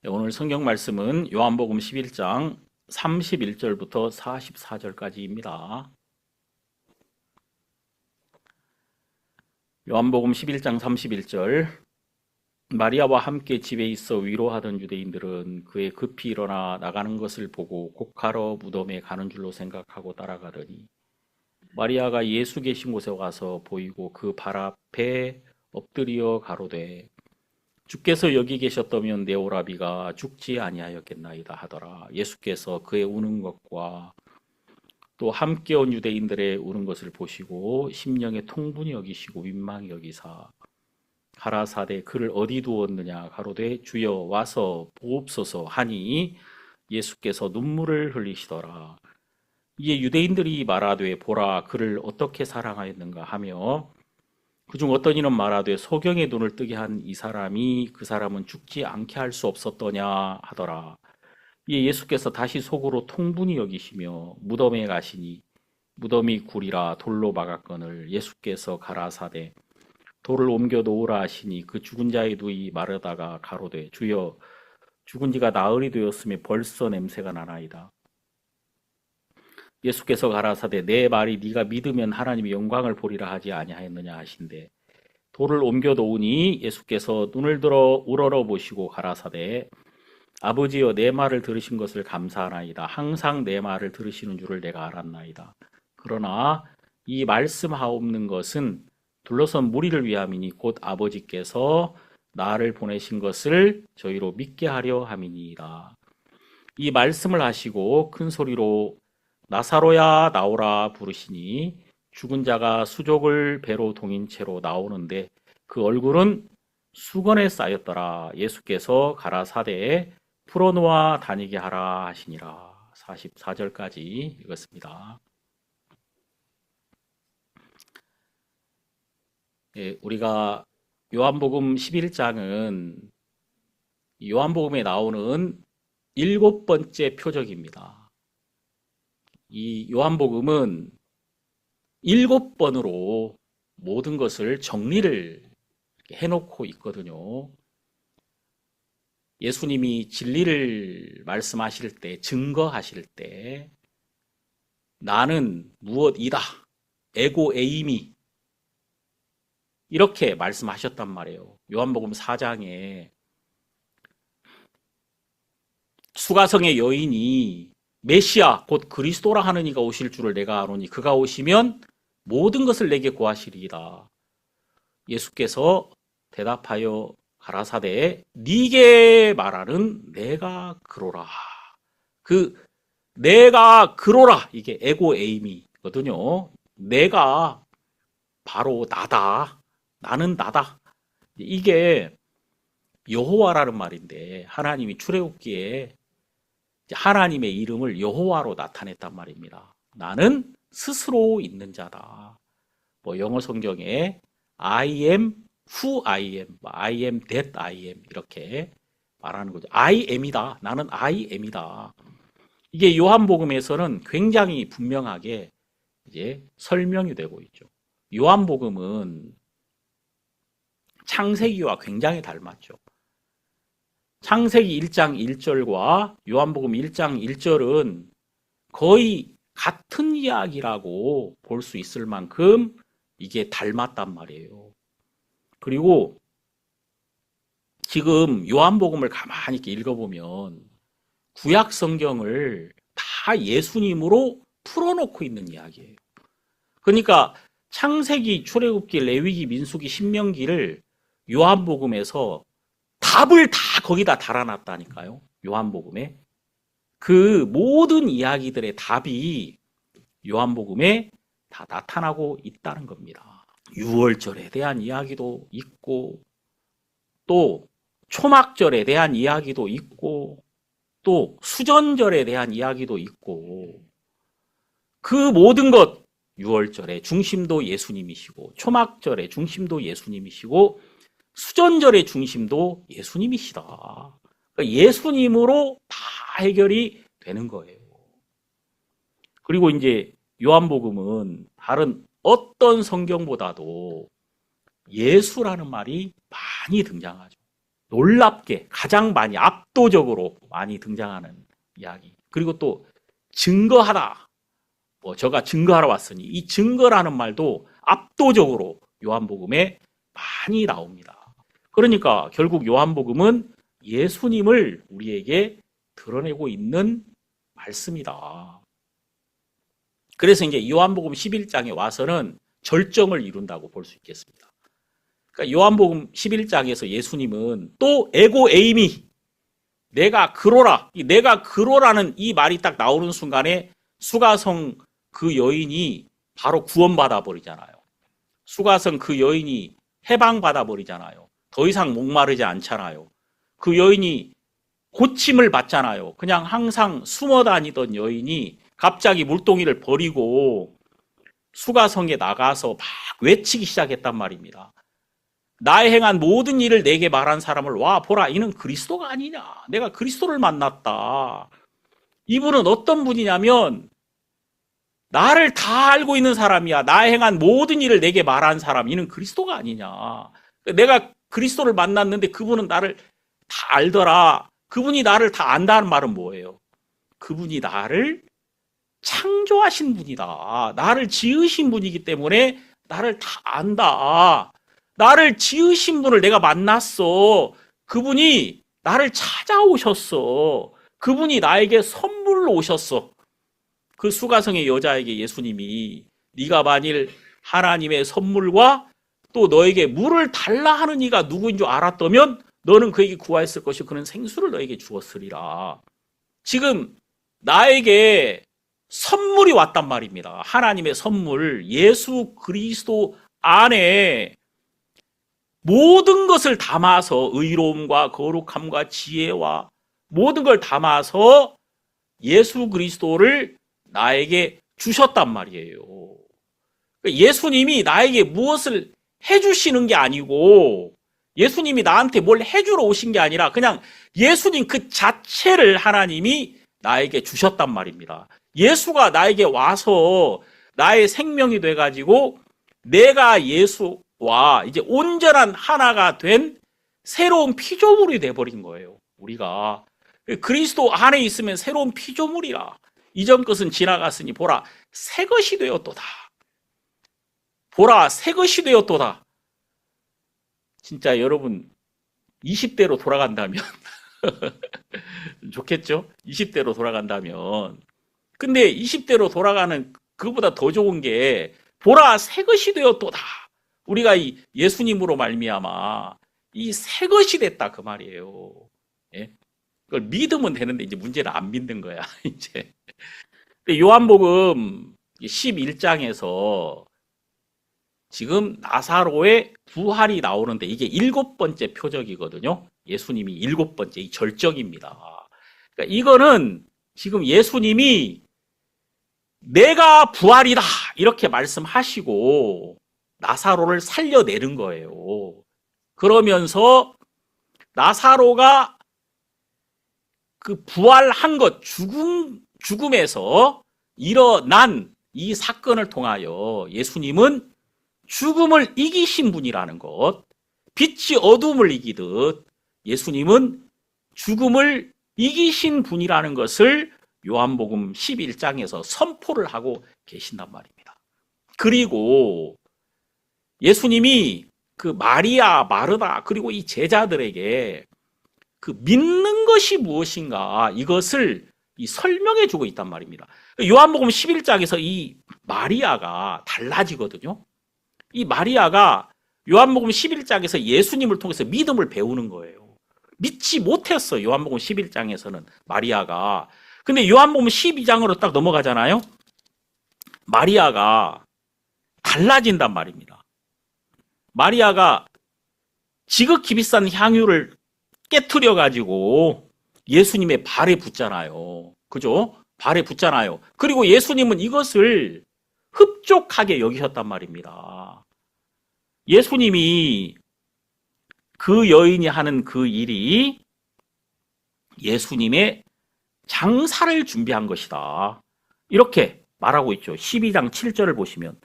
오늘 성경 말씀은 요한복음 11장 31절부터 44절까지입니다. 요한복음 11장 31절 마리아와 함께 집에 있어 위로하던 유대인들은 그의 급히 일어나 나가는 것을 보고 곡하러 무덤에 가는 줄로 생각하고 따라가더니 마리아가 예수 계신 곳에 와서 보이고 그 발 앞에 엎드려 가로되 주께서 여기 계셨다면 내 오라비가 죽지 아니하였겠나이다 하더라. 예수께서 그의 우는 것과 또 함께 온 유대인들의 우는 것을 보시고 심령에 통분히 여기시고 민망히 여기사 가라사대 그를 어디 두었느냐 가로되 주여 와서 보옵소서 하니 예수께서 눈물을 흘리시더라. 이에 유대인들이 말하되 보라 그를 어떻게 사랑하였는가 하며 그중 어떤 이는 말하되 소경의 눈을 뜨게 한 이 사람이 그 사람은 죽지 않게 할 수 없었더냐 하더라. 이에 예수께서 다시 속으로 통분히 여기시며 무덤에 가시니 무덤이 굴이라 돌로 막았거늘 예수께서 가라사대 돌을 옮겨 놓으라 하시니 그 죽은 자의 누이 마르다가 가로되 주여 죽은 지가 나흘이 되었으며 벌써 냄새가 나나이다. 예수께서 가라사대 내 말이 네가 믿으면 하나님의 영광을 보리라 하지 아니하였느냐 하신대 돌을 옮겨 놓으니 예수께서 눈을 들어 우러러 보시고 가라사대 아버지여 내 말을 들으신 것을 감사하나이다. 항상 내 말을 들으시는 줄을 내가 알았나이다. 그러나 이 말씀하옵는 것은 둘러선 무리를 위함이니 곧 아버지께서 나를 보내신 것을 저희로 믿게 하려 함이니이다. 이 말씀을 하시고 큰 소리로 나사로야 나오라 부르시니 죽은 자가 수족을 배로 동인 채로 나오는데 그 얼굴은 수건에 쌓였더라. 예수께서 가라사대 풀어놓아 다니게 하라 하시니라. 44절까지 읽었습니다. 우리가 요한복음 11장은 요한복음에 나오는 7번째 표적입니다. 이 요한복음은 7번으로 모든 것을 정리를 해놓고 있거든요. 예수님이 진리를 말씀하실 때, 증거하실 때 나는 무엇이다. 에고 에이미 이렇게 말씀하셨단 말이에요. 요한복음 4장에 수가성의 여인이 메시아 곧 그리스도라 하는 이가 오실 줄을 내가 아노니 그가 오시면 모든 것을 내게 구하시리이다. 예수께서 대답하여 가라사대 네게 말하는 내가 그로라. 그 내가 그로라 이게 에고 에이미거든요. 내가 바로 나다. 나는 나다. 이게 여호와라는 말인데 하나님이 출애굽기에 하나님의 이름을 여호와로 나타냈단 말입니다. 나는 스스로 있는 자다. 영어 성경에 I am who I am, I am that I am 이렇게 말하는 거죠. I am이다. 나는 I am이다. 이게 요한복음에서는 굉장히 분명하게 이제 설명이 되고 있죠. 요한복음은 창세기와 굉장히 닮았죠. 창세기 1장 1절과 요한복음 1장 1절은 거의 같은 이야기라고 볼 수 있을 만큼 이게 닮았단 말이에요. 그리고 지금 요한복음을 가만히 이렇게 읽어보면 구약 성경을 다 예수님으로 풀어놓고 있는 이야기예요. 그러니까 창세기, 출애굽기, 레위기, 민수기, 신명기를 요한복음에서 답을 다 거기다 달아놨다니까요. 요한복음에. 그 모든 이야기들의 답이 요한복음에 다 나타나고 있다는 겁니다. 유월절에 대한 이야기도 있고 또 초막절에 대한 이야기도 있고 또 수전절에 대한 이야기도 있고 그 모든 것 유월절의 중심도 예수님이시고 초막절의 중심도 예수님이시고 수전절의 중심도 예수님이시다. 그러니까 예수님으로 다 해결이 되는 거예요. 그리고 이제 요한복음은 다른 어떤 성경보다도 예수라는 말이 많이 등장하죠. 놀랍게 가장 많이 압도적으로 많이 등장하는 이야기. 그리고 또 증거하다. 저가 증거하러 왔으니 이 증거라는 말도 압도적으로 요한복음에 많이 나옵니다. 그러니까 결국 요한복음은 예수님을 우리에게 드러내고 있는 말씀이다. 그래서 이제 요한복음 11장에 와서는 절정을 이룬다고 볼 수 있겠습니다. 그러니까 요한복음 11장에서 예수님은 또 에고 에이미, 내가 그로라, 내가 그로라는 이 말이 딱 나오는 순간에 수가성 그 여인이 바로 구원받아 버리잖아요. 수가성 그 여인이 해방받아 버리잖아요. 더 이상 목마르지 않잖아요. 그 여인이 고침을 받잖아요. 그냥 항상 숨어 다니던 여인이 갑자기 물동이를 버리고 수가성에 나가서 막 외치기 시작했단 말입니다. 나의 행한 모든 일을 내게 말한 사람을 와 보라, 이는 그리스도가 아니냐. 내가 그리스도를 만났다. 이분은 어떤 분이냐면 나를 다 알고 있는 사람이야. 나의 행한 모든 일을 내게 말한 사람, 이는 그리스도가 아니냐. 내가 그리스도를 만났는데 그분은 나를 다 알더라. 그분이 나를 다 안다는 말은 뭐예요? 그분이 나를 창조하신 분이다. 나를 지으신 분이기 때문에 나를 다 안다. 나를 지으신 분을 내가 만났어. 그분이 나를 찾아오셨어. 그분이 나에게 선물로 오셨어. 그 수가성의 여자에게 예수님이 네가 만일 하나님의 선물과 또 너에게 물을 달라 하는 이가 누구인 줄 알았다면 너는 그에게 구하였을 것이고 그는 생수를 너에게 주었으리라. 지금 나에게 선물이 왔단 말입니다. 하나님의 선물, 예수 그리스도 안에 모든 것을 담아서 의로움과 거룩함과 지혜와 모든 걸 담아서 예수 그리스도를 나에게 주셨단 말이에요. 예수님이 나에게 무엇을 해주시는 게 아니고 예수님이 나한테 뭘 해주러 오신 게 아니라 그냥 예수님 그 자체를 하나님이 나에게 주셨단 말입니다. 예수가 나에게 와서 나의 생명이 돼가지고 내가 예수와 이제 온전한 하나가 된 새로운 피조물이 돼버린 거예요. 우리가 그리스도 안에 있으면 새로운 피조물이라. 이전 것은 지나갔으니 보라 새 것이 되었도다. 보라 새 것이 되었도다. 진짜 여러분 20대로 돌아간다면 좋겠죠? 20대로 돌아간다면. 근데 20대로 돌아가는 그보다 더 좋은 게 보라 새 것이 되었도다. 우리가 이 예수님으로 말미암아 이 새 것이 됐다 그 말이에요. 예? 그걸 믿으면 되는데 이제 문제는 안 믿는 거야. 이제 요한복음 11장에서 지금 나사로의 부활이 나오는데 이게 7번째 표적이거든요. 예수님이 7번째 이 절정입니다. 그러니까 이거는 지금 예수님이 내가 부활이다 이렇게 말씀하시고 나사로를 살려내는 거예요. 그러면서 나사로가 그 부활한 것, 죽음에서 일어난 이 사건을 통하여 예수님은 죽음을 이기신 분이라는 것, 빛이 어둠을 이기듯 예수님은 죽음을 이기신 분이라는 것을 요한복음 11장에서 선포를 하고 계신단 말입니다. 그리고 예수님이 그 마리아, 마르다 그리고 이 제자들에게 그 믿는 것이 무엇인가 이것을 설명해 주고 있단 말입니다. 요한복음 11장에서 이 마리아가 달라지거든요. 이 마리아가 요한복음 11장에서 예수님을 통해서 믿음을 배우는 거예요. 믿지 못했어. 요한복음 11장에서는 마리아가. 근데 요한복음 12장으로 딱 넘어가잖아요. 마리아가 달라진단 말입니다. 마리아가 지극히 비싼 향유를 깨트려 가지고 예수님의 발에 붓잖아요. 그죠? 발에 붓잖아요. 그리고 예수님은 이것을 흡족하게 여기셨단 말입니다. 예수님이 그 여인이 하는 그 일이 예수님의 장사를 준비한 것이다. 이렇게 말하고 있죠. 12장 7절을 보시면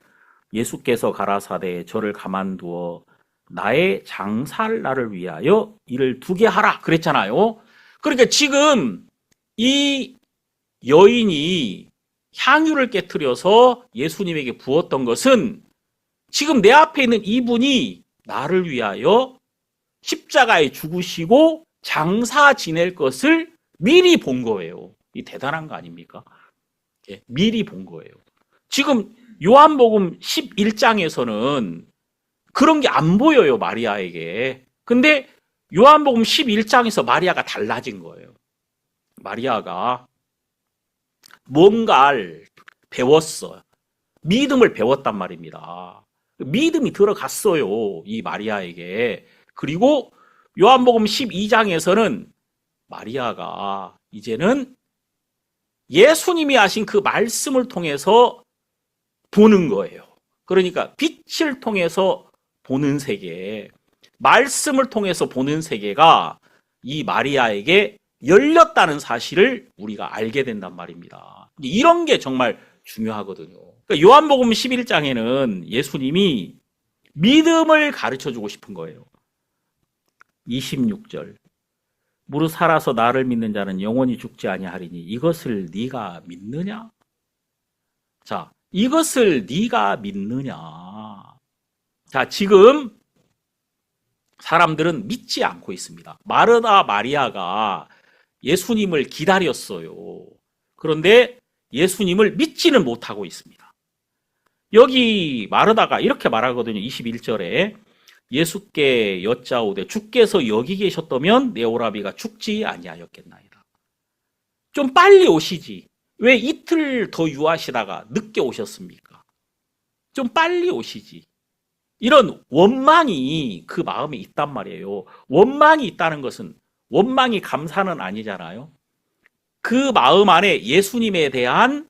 예수께서 가라사대 저를 가만두어 나의 장사할 날을 위하여 이를 두게 하라 그랬잖아요. 그러니까 지금 이 여인이 향유를 깨트려서 예수님에게 부었던 것은 지금 내 앞에 있는 이분이 나를 위하여 십자가에 죽으시고 장사 지낼 것을 미리 본 거예요. 이 대단한 거 아닙니까? 예, 미리 본 거예요. 지금 요한복음 11장에서는 그런 게 안 보여요, 마리아에게. 근데 요한복음 11장에서 마리아가 달라진 거예요. 마리아가 뭔가를 배웠어요. 믿음을 배웠단 말입니다. 믿음이 들어갔어요, 이 마리아에게. 그리고 요한복음 12장에서는 마리아가 이제는 예수님이 하신 그 말씀을 통해서 보는 거예요. 그러니까 빛을 통해서 보는 세계, 말씀을 통해서 보는 세계가 이 마리아에게 열렸다는 사실을 우리가 알게 된단 말입니다. 이런 게 정말 중요하거든요. 그러니까 요한복음 11장에는 예수님이 믿음을 가르쳐주고 싶은 거예요. 26절 무릇 살아서 나를 믿는 자는 영원히 죽지 아니하리니 이것을 네가 믿느냐? 자, 이것을 네가 믿느냐? 자, 지금 사람들은 믿지 않고 있습니다. 마르다 마리아가 예수님을 기다렸어요. 그런데 예수님을 믿지는 못하고 있습니다. 여기 마르다가 이렇게 말하거든요. 21절에 예수께 여짜오되 주께서 여기 계셨다면 내 오라비가 죽지 아니하였겠나이다. 좀 빨리 오시지. 왜 이틀 더 유하시다가 늦게 오셨습니까? 좀 빨리 오시지. 이런 원망이 그 마음에 있단 말이에요. 원망이 있다는 것은 원망이 감사는 아니잖아요. 그 마음 안에 예수님에 대한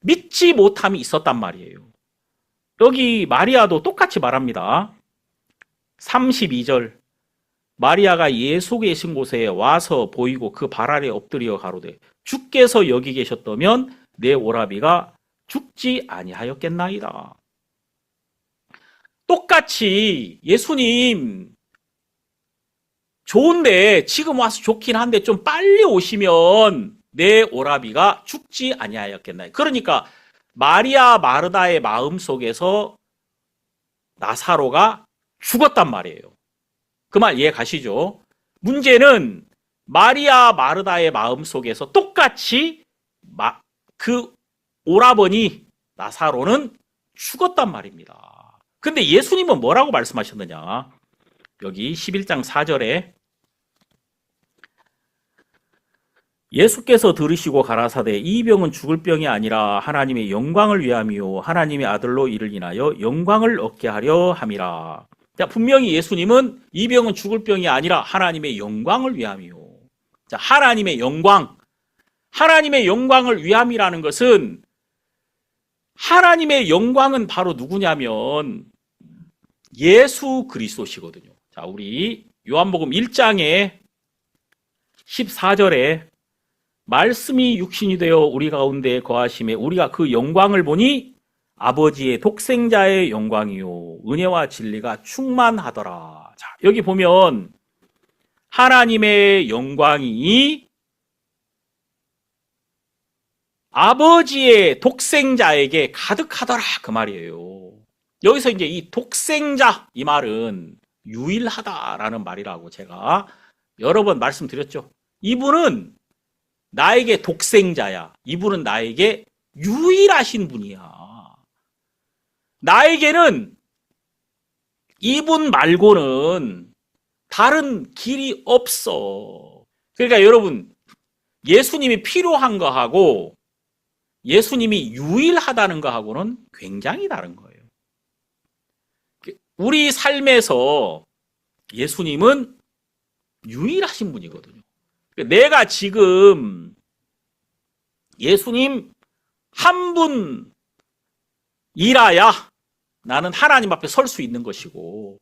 믿지 못함이 있었단 말이에요. 여기 마리아도 똑같이 말합니다. 32절 마리아가 예수 계신 곳에 와서 보이고 그 발 아래 엎드려 가로되 주께서 여기 계셨다면 내 오라비가 죽지 아니하였겠나이다. 똑같이 예수님 좋은데 지금 와서 좋긴 한데 좀 빨리 오시면 내 오라비가 죽지 아니하였겠나이다. 그러니까 마리아 마르다의 마음 속에서 나사로가 죽었단 말이에요. 그 말 이해 가시죠? 문제는 마리아 마르다의 마음 속에서 똑같이 그 오라버니 나사로는 죽었단 말입니다. 근데 예수님은 뭐라고 말씀하셨느냐? 여기 11장 4절에 예수께서 들으시고 가라사대 이 병은 죽을 병이 아니라 하나님의 영광을 위함이요 하나님의 아들로 이를 인하여 영광을 얻게 하려 함이라. 자, 분명히 예수님은 이 병은 죽을 병이 아니라 하나님의 영광을 위함이요. 자, 하나님의 영광. 하나님의 영광을 위함이라는 것은 하나님의 영광은 바로 누구냐면 예수 그리스도시거든요. 자, 우리 요한복음 1장에 14절에 말씀이 육신이 되어 우리 가운데 거하심에 우리가 그 영광을 보니 아버지의 독생자의 영광이요 은혜와 진리가 충만하더라. 자, 여기 보면 하나님의 영광이 아버지의 독생자에게 가득하더라 그 말이에요. 여기서 이제 이 독생자 이 말은 유일하다라는 말이라고 제가 여러 번 말씀드렸죠. 이분은 나에게 독생자야. 이분은 나에게 유일하신 분이야. 나에게는 이분 말고는 다른 길이 없어. 그러니까 여러분, 예수님이 필요한 거하고 예수님이 유일하다는 거하고는 굉장히 다른 거예요. 우리 삶에서 예수님은 유일하신 분이거든요. 내가 지금 예수님 한 분이라야 나는 하나님 앞에 설 수 있는 것이고,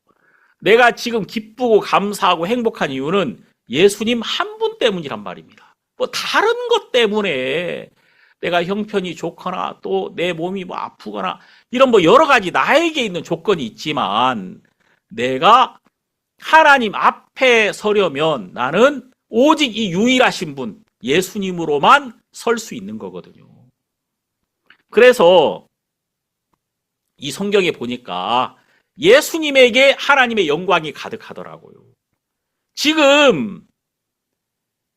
내가 지금 기쁘고 감사하고 행복한 이유는 예수님 한 분 때문이란 말입니다. 뭐 다른 것 때문에 내가 형편이 좋거나 또 내 몸이 뭐 아프거나 이런 뭐 여러 가지 나에게 있는 조건이 있지만 내가 하나님 앞에 서려면 나는 오직 이 유일하신 분, 예수님으로만 설 수 있는 거거든요. 그래서 이 성경에 보니까 예수님에게 하나님의 영광이 가득하더라고요. 지금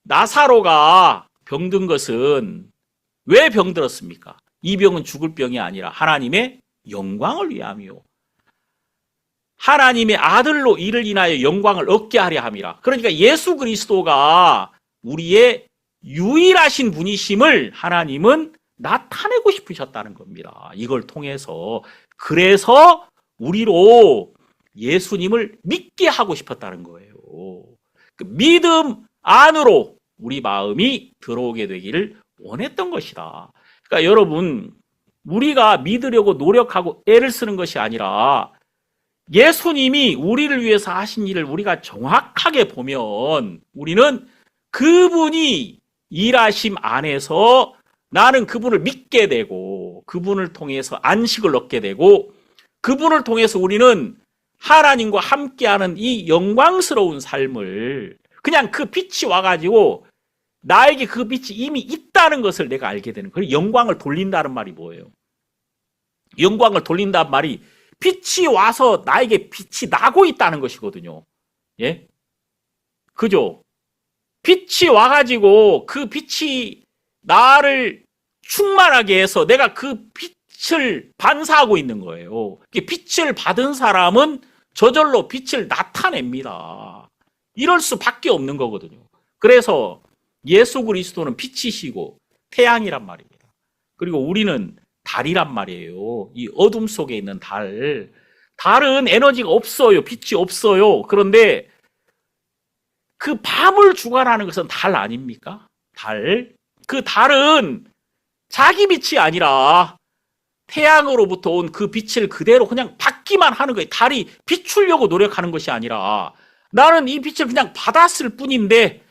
나사로가 병든 것은 왜 병들었습니까? 이 병은 죽을 병이 아니라 하나님의 영광을 위함이요. 하나님의 아들로 이를 인하여 영광을 얻게 하려 함이라. 그러니까 예수 그리스도가 우리의 유일하신 분이심을 하나님은 나타내고 싶으셨다는 겁니다. 이걸 통해서. 그래서 우리로 예수님을 믿게 하고 싶었다는 거예요. 그 믿음 안으로 우리 마음이 들어오게 되기를 원했던 것이다. 그러니까 여러분, 우리가 믿으려고 노력하고 애를 쓰는 것이 아니라 예수님이 우리를 위해서 하신 일을 우리가 정확하게 보면 우리는 그분이 일하심 안에서 나는 그분을 믿게 되고 그분을 통해서 안식을 얻게 되고 그분을 통해서 우리는 하나님과 함께하는 이 영광스러운 삶을 그냥 그 빛이 와가지고 나에게 그 빛이 이미 있다는 것을 내가 알게 되는 거예요. 영광을 돌린다는 말이 뭐예요? 영광을 돌린다는 말이 빛이 와서 나에게 빛이 나고 있다는 것이거든요. 예? 그죠? 빛이 와가지고 그 빛이 나를 충만하게 해서 내가 그 빛을 반사하고 있는 거예요. 빛을 받은 사람은 저절로 빛을 나타냅니다. 이럴 수밖에 없는 거거든요. 그래서 예수 그리스도는 빛이시고 태양이란 말입니다. 그리고 우리는 달이란 말이에요. 이 어둠 속에 있는 달. 달은 에너지가 없어요. 빛이 없어요. 그런데 그 밤을 주관하는 것은 달 아닙니까? 달. 그 달은 자기 빛이 아니라 태양으로부터 온 그 빛을 그대로 그냥 받기만 하는 거예요. 달이 비추려고 노력하는 것이 아니라 나는 이 빛을 그냥 받았을 뿐인데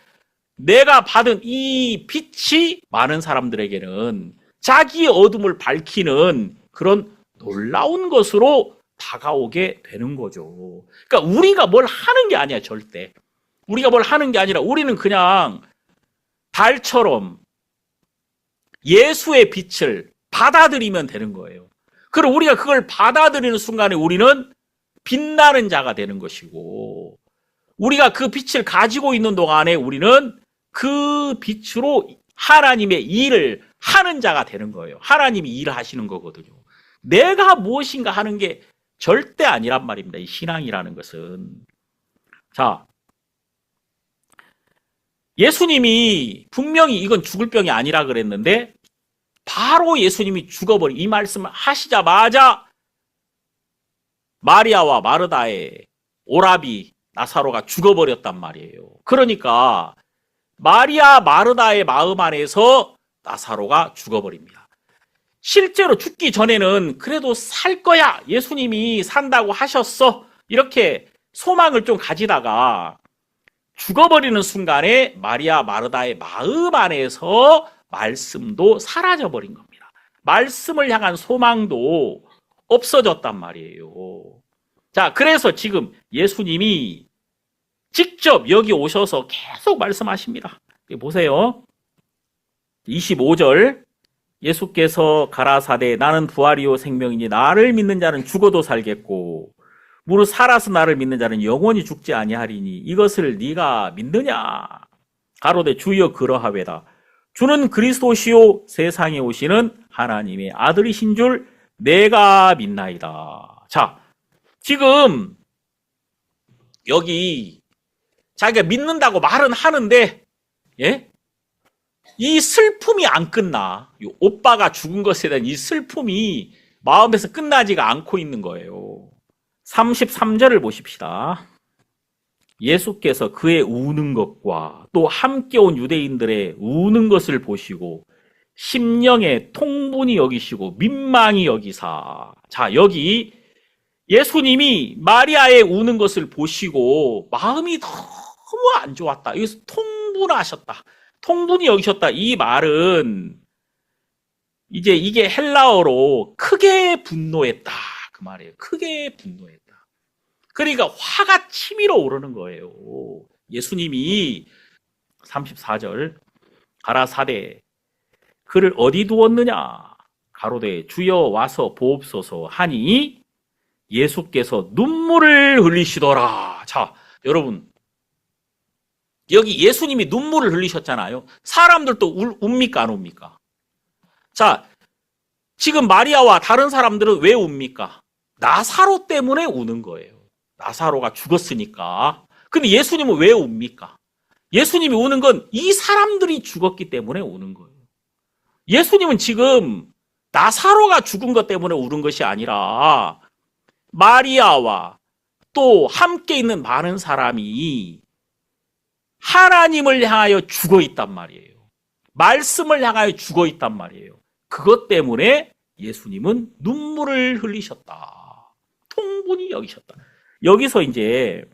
내가 받은 이 빛이 많은 사람들에게는 자기의 어둠을 밝히는 그런 놀라운 것으로 다가오게 되는 거죠. 그러니까 우리가 뭘 하는 게 아니야, 절대. 우리가 뭘 하는 게 아니라 우리는 그냥 달처럼 예수의 빛을 받아들이면 되는 거예요. 그럼 우리가 그걸 받아들이는 순간에 우리는 빛나는 자가 되는 것이고 우리가 그 빛을 가지고 있는 동안에 우리는 그 빛으로 하나님의 일을 하는 자가 되는 거예요. 하나님이 일을 하시는 거거든요. 내가 무엇인가 하는 게 절대 아니란 말입니다. 이 신앙이라는 것은. 자, 예수님이 분명히 이건 죽을 병이 아니라 그랬는데 바로 예수님이 죽어버린 이 말씀을 하시자마자 마리아와 마르다의 오라비 나사로가 죽어버렸단 말이에요. 그러니까 마리아 마르다의 마음 안에서 나사로가 죽어버립니다. 실제로 죽기 전에는 그래도 살 거야. 예수님이 산다고 하셨어. 이렇게 소망을 좀 가지다가 죽어버리는 순간에 마리아 마르다의 마음 안에서 말씀도 사라져버린 겁니다. 말씀을 향한 소망도 없어졌단 말이에요. 자, 그래서 지금 예수님이 직접 여기 오셔서 계속 말씀하십니다. 보세요. 25절 예수께서 가라사대 나는 부활이요 생명이니 나를 믿는 자는 죽어도 살겠고 무릇 살아서 나를 믿는 자는 영원히 죽지 아니하리니 이것을 네가 믿느냐? 가로되 주여 그러하외다. 주는 그리스도시요 세상에 오시는 하나님의 아들이신 줄 내가 믿나이다. 자, 지금 여기 자기가 믿는다고 말은 하는데 예? 이 슬픔이 안 끝나. 이 오빠가 죽은 것에 대한 이 슬픔이 마음에서 끝나지가 않고 있는 거예요. 33절을 보십시다. 예수께서 그의 우는 것과 또 함께 온 유대인들의 우는 것을 보시고 심령에 통분히 여기시고 민망히 여기사. 자, 여기 예수님이 마리아의 우는 것을 보시고 마음이 너무 안 좋았다. 여기서 통분하셨다. 통분히 여기셨다. 이 말은 이제 이게 헬라어로 크게 분노했다. 그 말이에요. 크게 분노했다. 그러니까 화가 치밀어 오르는 거예요. 예수님이 34절 가라사대 그를 어디 두었느냐 가로되 주여 와서 보옵소서 하니 예수께서 눈물을 흘리시더라. 자, 여러분 여기 예수님이 눈물을 흘리셨잖아요. 사람들도 웁니까 안 웁니까? 자, 지금 마리아와 다른 사람들은 왜 웁니까? 나사로 때문에 우는 거예요. 나사로가 죽었으니까. 근데 예수님은 왜 웁니까? 예수님이 우는 건 이 사람들이 죽었기 때문에 우는 거예요. 예수님은 지금 나사로가 죽은 것 때문에 우는 것이 아니라 마리아와 또 함께 있는 많은 사람이 하나님을 향하여 죽어 있단 말이에요. 말씀을 향하여 죽어 있단 말이에요. 그것 때문에 예수님은 눈물을 흘리셨다. 통분히 여기셨다. 여기서 이제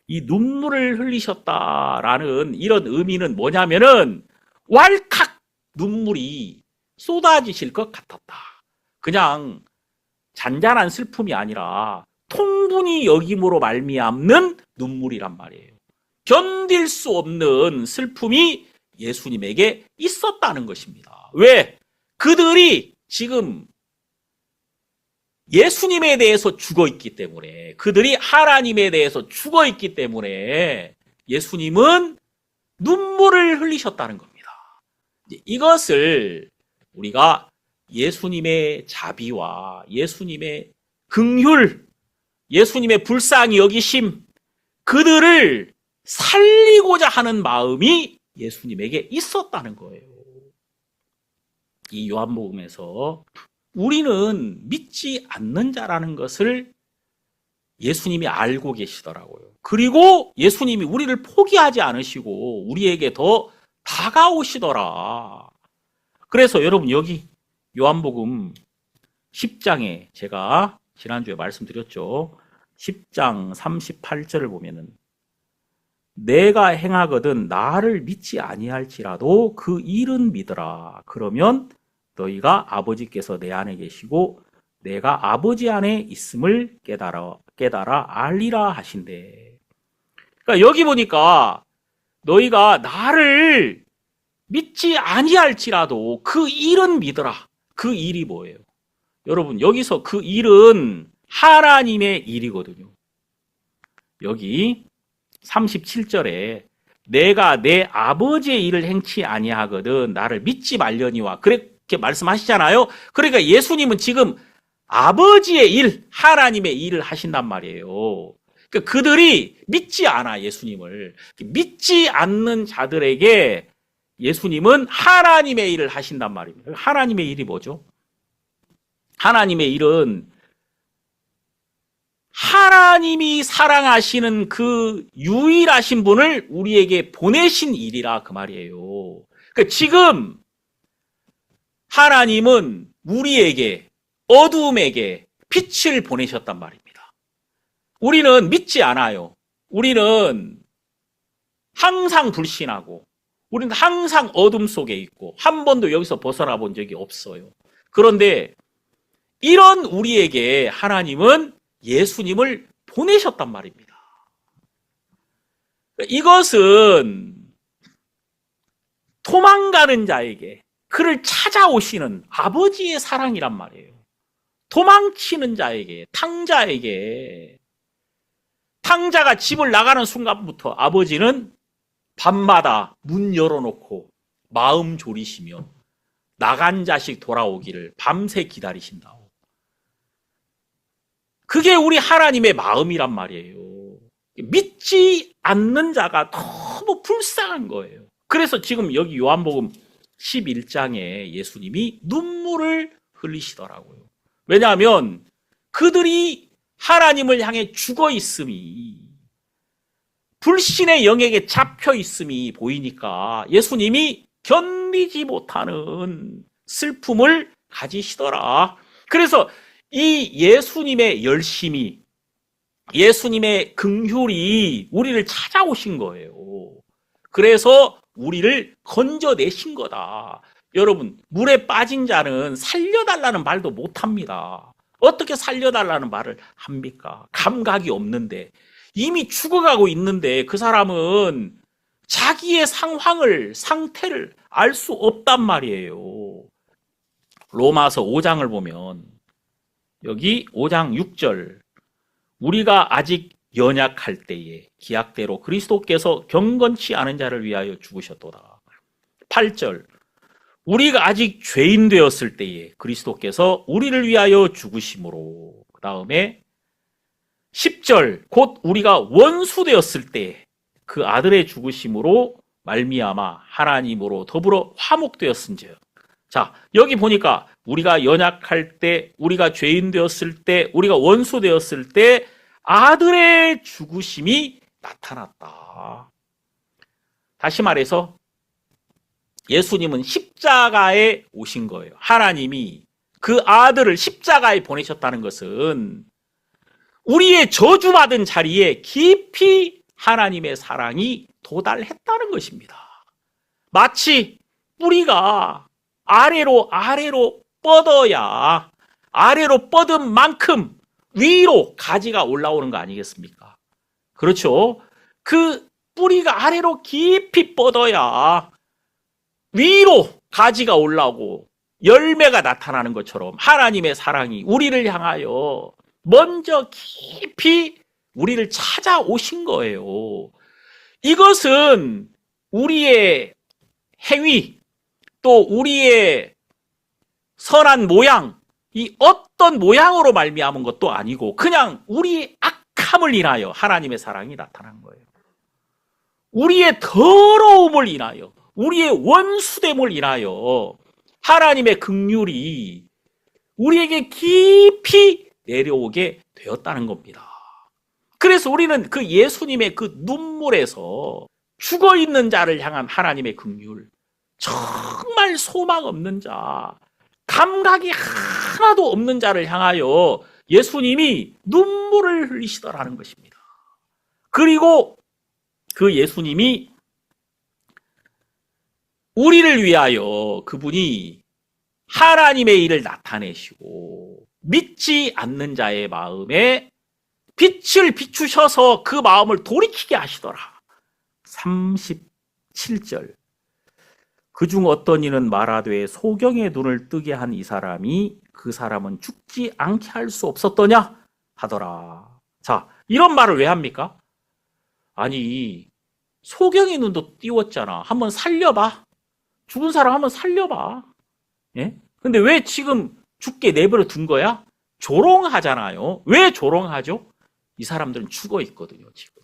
이 눈물을 흘리셨다라는 이런 의미는 뭐냐면은 왈칵 눈물이 쏟아지실 것 같았다. 그냥 잔잔한 슬픔이 아니라 통분히 여김으로 말미암는 눈물이란 말이에요. 견딜 수 없는 슬픔이 예수님에게 있었다는 것입니다. 왜? 그들이 지금 예수님에 대해서 죽어 있기 때문에, 그들이 하나님에 대해서 죽어 있기 때문에 예수님은 눈물을 흘리셨다는 겁니다. 이것을 우리가 예수님의 자비와 예수님의 긍휼, 예수님의 불쌍히 여기심, 그들을 살리고자 하는 마음이 예수님에게 있었다는 거예요. 이 요한복음에서 우리는 믿지 않는 자라는 것을 예수님이 알고 계시더라고요. 그리고 예수님이 우리를 포기하지 않으시고 우리에게 더 다가오시더라. 그래서 여러분 여기 요한복음 10장에 제가 지난주에 말씀드렸죠. 10장 38절을 보면은 내가 행하거든 나를 믿지 아니할지라도 그 일은 믿으라. 그러면 너희가 아버지께서 내 안에 계시고 내가 아버지 안에 있음을 깨달아 알리라 하신대. 그러니까 여기 보니까 너희가 나를 믿지 아니할지라도 그 일은 믿으라. 그 일이 뭐예요? 여러분 여기서 그 일은 하나님의 일이거든요. 여기 37절에 내가 내 아버지의 일을 행치 아니하거든 나를 믿지 말려니와 그렇게 말씀하시잖아요. 그러니까 예수님은 지금 아버지의 일, 하나님의 일을 하신단 말이에요. 그러니까 그들이 믿지 않아 예수님을. 믿지 않는 자들에게 예수님은 하나님의 일을 하신단 말입니다. 하나님의 일이 뭐죠? 하나님의 일은 하나님이 사랑하시는 그 유일하신 분을 우리에게 보내신 일이라 그 말이에요. 그러니까 지금 하나님은 우리에게 어두움에게 빛을 보내셨단 말입니다. 우리는 믿지 않아요. 우리는 항상 불신하고 우리는 항상 어둠 속에 있고 한 번도 여기서 벗어나 본 적이 없어요. 그런데 이런 우리에게 하나님은 예수님을 보내셨단 말입니다. 이것은 도망가는 자에게 그를 찾아오시는 아버지의 사랑이란 말이에요. 도망치는 자에게, 탕자에게, 탕자가 집을 나가는 순간부터 아버지는 밤마다 문 열어놓고 마음 졸이시며 나간 자식 돌아오기를 밤새 기다리신다. 그게 우리 하나님의 마음이란 말이에요. 믿지 않는 자가 너무 불쌍한 거예요. 그래서 지금 여기 요한복음 11장에 예수님이 눈물을 흘리시더라고요. 왜냐하면 그들이 하나님을 향해 죽어 있음이, 불신의 영역에 잡혀 있음이 보이니까 예수님이 견디지 못하는 슬픔을 가지시더라. 그래서 이 예수님의 열심이, 예수님의 긍휼이 우리를 찾아오신 거예요. 그래서 우리를 건져내신 거다. 여러분, 물에 빠진 자는 살려달라는 말도 못합니다. 어떻게 살려달라는 말을 합니까? 감각이 없는데, 이미 죽어가고 있는데 그 사람은 자기의 상태를 알 수 없단 말이에요. 로마서 5장을 보면 여기 5장 6절, 우리가 아직 연약할 때에 기약대로 그리스도께서 경건치 않은 자를 위하여 죽으셨도다. 8절, 우리가 아직 죄인 되었을 때에 그리스도께서 우리를 위하여 죽으심으로. 그 다음에 10절, 곧 우리가 원수 되었을 때 그 아들의 죽으심으로 말미암아 하나님으로 더불어 화목되었은즉. 자, 여기 보니까 우리가 연약할 때, 우리가 죄인 되었을 때, 우리가 원수 되었을 때 아들의 죽으심이 나타났다. 다시 말해서 예수님은 십자가에 오신 거예요. 하나님이 그 아들을 십자가에 보내셨다는 것은 우리의 저주받은 자리에 깊이 하나님의 사랑이 도달했다는 것입니다. 마치 뿌리가 아래로 뻗어야 아래로 뻗은 만큼 위로 가지가 올라오는 거 아니겠습니까? 그렇죠? 그 뿌리가 아래로 깊이 뻗어야 위로 가지가 올라오고 열매가 나타나는 것처럼 하나님의 사랑이 우리를 향하여 먼저 깊이 우리를 찾아오신 거예요. 이것은 우리의 행위, 또 우리의 선한 모양, 이 어떤 모양으로 말미암은 것도 아니고 그냥 우리의 악함을 인하여 하나님의 사랑이 나타난 거예요. 우리의 더러움을 인하여, 우리의 원수됨을 인하여 하나님의 긍휼이 우리에게 깊이 내려오게 되었다는 겁니다. 그래서 우리는 그 예수님의 그 눈물에서 죽어있는 자를 향한 하나님의 긍휼, 정말 소망 없는 자, 감각이 하나도 없는 자를 향하여 예수님이 눈물을 흘리시더라는 것입니다. 그리고 그 예수님이 우리를 위하여 그분이 하나님의 일을 나타내시고 믿지 않는 자의 마음에 빛을 비추셔서 그 마음을 돌이키게 하시더라. 37절, 그중 어떤 이는 말하되 소경의 눈을 뜨게 한 이 사람이 그 사람은 죽지 않게 할 수 없었더냐 하더라. 자, 이런 말을 왜 합니까? 아니, 소경의 눈도 띄웠잖아. 한번 살려봐. 죽은 사람 한번 살려봐. 예? 근데 왜 지금 죽게 내버려 둔 거야? 조롱하잖아요. 왜 조롱하죠? 이 사람들은 죽어 있거든요, 지금.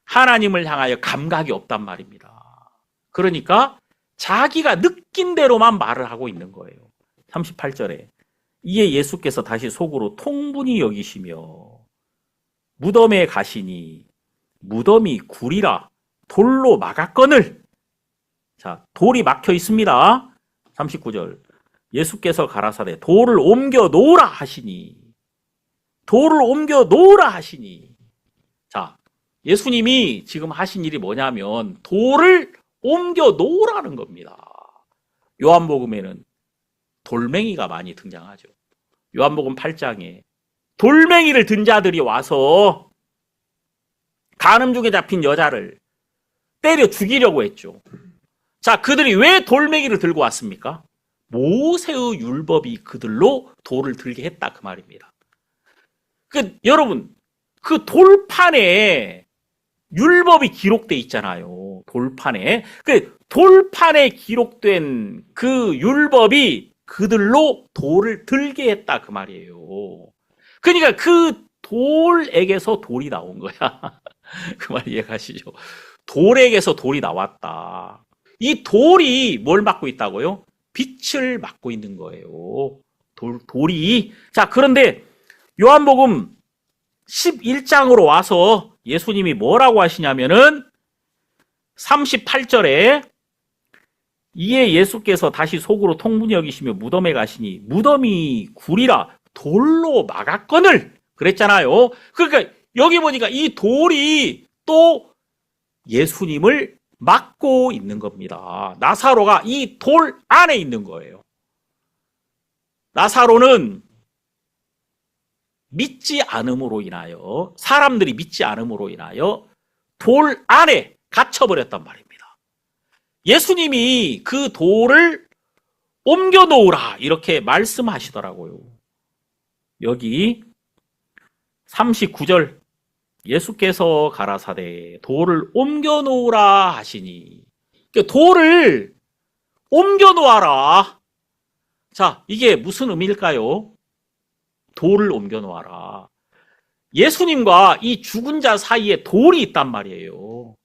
하나님을 향하여 감각이 없단 말입니다. 그러니까 자기가 느낀 대로만 말을 하고 있는 거예요. 38절에 이에 예수께서 다시 속으로 통분히 여기시며 무덤에 가시니 무덤이 굴이라 돌로 막았거늘. 자, 돌이 막혀 있습니다. 39절, 예수께서 가라사대 돌을 옮겨 놓으라 하시니, 돌을 옮겨 놓으라 하시니. 자, 예수님이 지금 하신 일이 뭐냐면 돌을 옮겨 놓으라는 겁니다. 요한복음에는 돌멩이가 많이 등장하죠. 요한복음 8장에 돌멩이를 든 자들이 와서 간음 중에 잡힌 여자를 때려 죽이려고 했죠. 자, 그들이 왜 돌멩이를 들고 왔습니까? 모세의 율법이 그들로 돌을 들게 했다, 그 말입니다. 여러분, 그 돌판에 율법이 기록돼 있잖아요. 돌판에. 그 돌판에 기록된 그 율법이 그들로 돌을 들게 했다, 그 말이에요. 그러니까 그 돌에게서 돌이 나온 거야. 그 말 이해가시죠? 돌에게서 돌이 나왔다. 이 돌이 뭘 막고 있다고요? 빛을 막고 있는 거예요. 돌이. 자, 그런데 요한복음 11장으로 와서 예수님이 뭐라고 하시냐면은 38절에 이에 예수께서 다시 속으로 통분히 여기시며 무덤에 가시니 무덤이 굴이라 돌로 막았거늘 그랬잖아요. 그러니까 여기 보니까 이 돌이 또 예수님을 막고 있는 겁니다. 나사로가 이 돌 안에 있는 거예요. 나사로는 믿지 않음으로 인하여, 사람들이 믿지 않음으로 인하여 돌 안에 갇혀버렸단 말입니다. 예수님이 그 돌을 옮겨 놓으라 이렇게 말씀하시더라고요. 여기 39절 예수께서 가라사대 돌을 옮겨 놓으라 하시니, 돌을 옮겨 놓아라. 자, 이게 무슨 의미일까요? 돌을 옮겨 놓아라. 예수님과 이 죽은 자 사이에 돌이 있단 말이에요.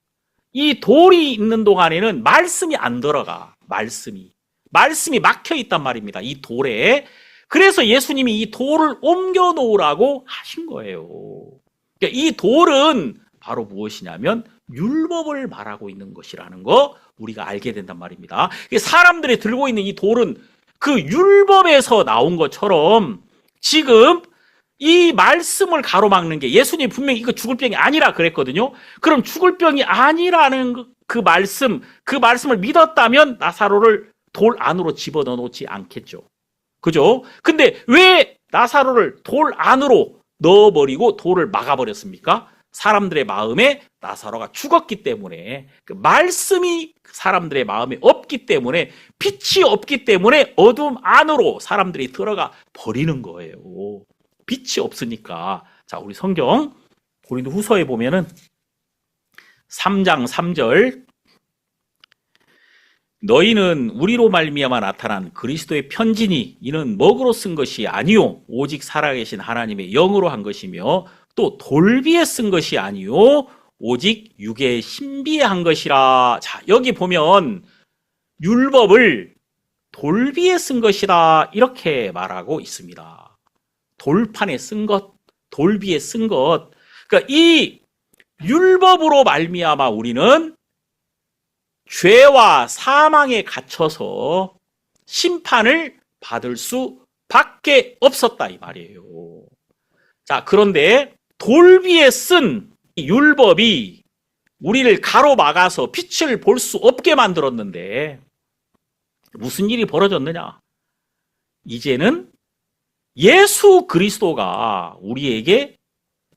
이 돌이 있는 동안에는 말씀이 안 들어가. 말씀이 막혀 있단 말입니다. 이 돌에. 그래서 예수님이 이 돌을 옮겨 놓으라고 하신 거예요. 그러니까 이 돌은 바로 무엇이냐면 율법을 말하고 있는 것이라는 거 우리가 알게 된단 말입니다. 사람들이 들고 있는 이 돌은 그 율법에서 나온 것처럼 지금 이 말씀을 가로막는 게, 예수님이 분명히 이거 죽을 병이 아니라 그랬거든요. 그럼 죽을 병이 아니라는 그 말씀을 믿었다면 나사로를 돌 안으로 집어넣어 놓지 않겠죠. 그죠? 근데 왜 나사로를 돌 안으로 넣어버리고 돌을 막아버렸습니까? 사람들의 마음에 나사로가 죽었기 때문에, 그 말씀이 사람들의 마음에 없기 때문에, 빛이 없기 때문에 어둠 안으로 사람들이 들어가 버리는 거예요. 빛이 없으니까. 자, 우리 성경 고린도후서에 보면은 3장 3절, 너희는 우리로 말미암아 나타난 그리스도의 편지니 이는 먹으로 쓴 것이 아니요 오직 살아계신 하나님의 영으로 한 것이며 또 돌비에 쓴 것이 아니요 오직 육의 신비에 한 것이라. 자, 여기 보면 율법을 돌비에 쓴 것이다 이렇게 말하고 있습니다. 돌판에 쓴 것, 돌비에 쓴 것. 그러니까 이 율법으로 말미암아 우리는 죄와 사망에 갇혀서 심판을 받을 수밖에 없었다 이 말이에요. 자, 그런데 돌비에 쓴 율법이 우리를 가로막아서 빛을 볼 수 없게 만들었는데 무슨 일이 벌어졌느냐? 이제는 예수 그리스도가 우리에게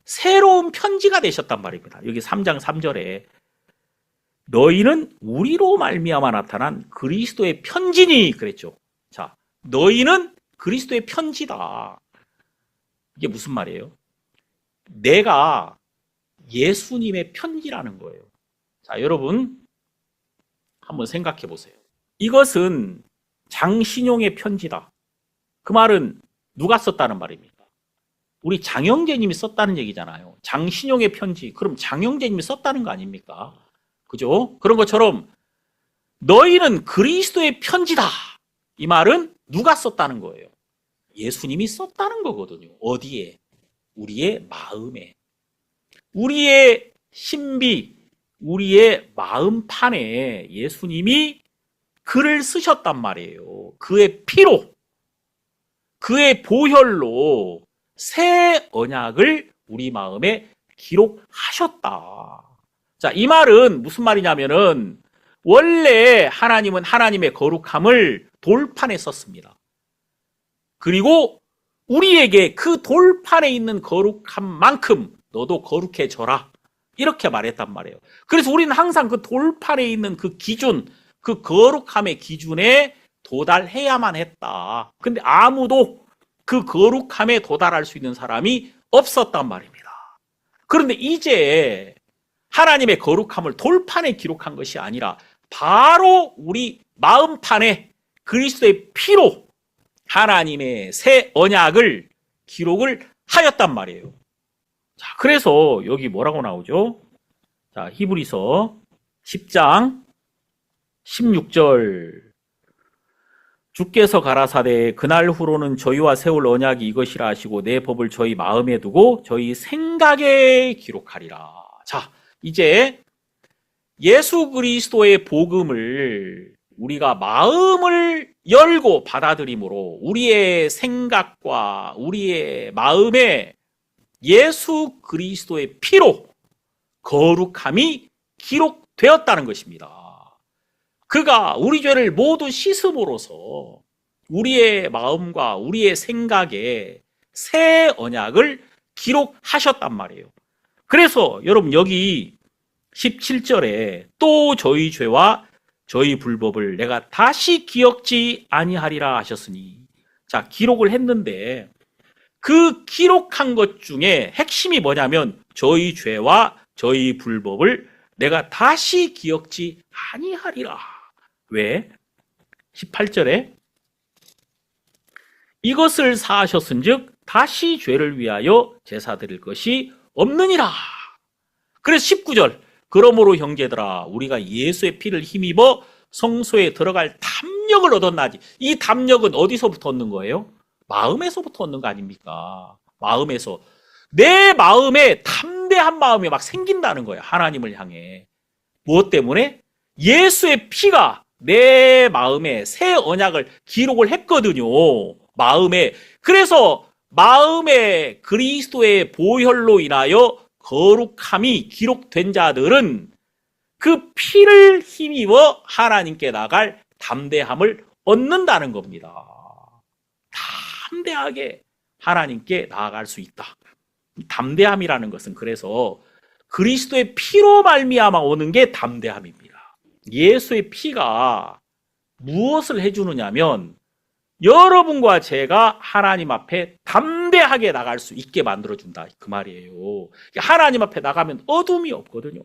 새로운 편지가 되셨단 말입니다. 여기 3장 3절에 너희는 우리로 말미암아 나타난 그리스도의 편지니 그랬죠. 자, 너희는 그리스도의 편지다. 이게 무슨 말이에요? 내가 예수님의 편지라는 거예요. 자, 여러분 한번 생각해 보세요. 이것은 장신용의 편지다. 그 말은 누가 썼다는 말입니까? 우리 장영재님이 썼다는 얘기잖아요. 장신용의 편지. 그럼 장영재님이 썼다는 거 아닙니까? 그죠? 그런 것처럼 너희는 그리스도의 편지다. 이 말은 누가 썼다는 거예요? 예수님이 썼다는 거거든요. 어디에? 우리의 마음에. 우리의 신비, 우리의 마음판에 예수님이 글을 쓰셨단 말이에요. 그의 피로, 그의 보혈로 새 언약을 우리 마음에 기록하셨다. 자, 이 말은 무슨 말이냐면은 원래 하나님은 하나님의 거룩함을 돌판에 썼습니다. 그리고 우리에게 그 돌판에 있는 거룩함만큼 너도 거룩해져라. 이렇게 말했단 말이에요. 그래서 우리는 항상 그 돌판에 있는 그 기준, 그 거룩함의 기준에 도달해야만 했다. 근데 아무도 그 거룩함에 도달할 수 있는 사람이 없었단 말입니다. 그런데 이제 하나님의 거룩함을 돌판에 기록한 것이 아니라 바로 우리 마음판에 그리스도의 피로 하나님의 새 언약을 기록을 하였단 말이에요. 자, 그래서 여기 뭐라고 나오죠? 자, 히브리서 10장 16절. 주께서 가라사대 그날 후로는 저희와 세울 언약이 이것이라 하시고 내 법을 저희 마음에 두고 저희 생각에 기록하리라. 자, 이제 예수 그리스도의 복음을 우리가 마음을 열고 받아들임으로 우리의 생각과 우리의 마음에 예수 그리스도의 피로 거룩함이 기록되었다는 것입니다. 그가 우리 죄를 모두 씻음으로써 우리의 마음과 우리의 생각에 새 언약을 기록하셨단 말이에요. 그래서 여러분 여기 17절에 또 저희 죄와 저희 불법을 내가 다시 기억지 아니하리라 하셨으니, 자, 기록을 했는데 그 기록한 것 중에 핵심이 뭐냐면 저희 죄와 저희 불법을 내가 다시 기억지 아니하리라. 왜? 18절에 이것을 사하셨은즉 다시 죄를 위하여 제사 드릴 것이 없느니라. 그래서 19절, 그러므로 형제들아 우리가 예수의 피를 힘입어 성소에 들어갈 담력을 얻었나니. 이 담력은 어디서부터 얻는 거예요? 마음에서부터 얻는 거 아닙니까? 마음에서. 내 마음에 담대한 마음이 막 생긴다는 거예요. 하나님을 향해. 무엇 때문에? 예수의 피가 내 마음에 새 언약을 기록을 했거든요. 마음에. 그래서 마음에 그리스도의 보혈로 인하여 거룩함이 기록된 자들은 그 피를 힘입어 하나님께 나갈 담대함을 얻는다는 겁니다. 담대하게 하나님께 나아갈 수 있다. 담대함이라는 것은 그래서 그리스도의 피로 말미암아 오는 게 담대함입니다. 예수의 피가 무엇을 해주느냐면 여러분과 제가 하나님 앞에 담대하게 나갈 수 있게 만들어준다, 그 말이에요. 하나님 앞에 나가면 어둠이 없거든요.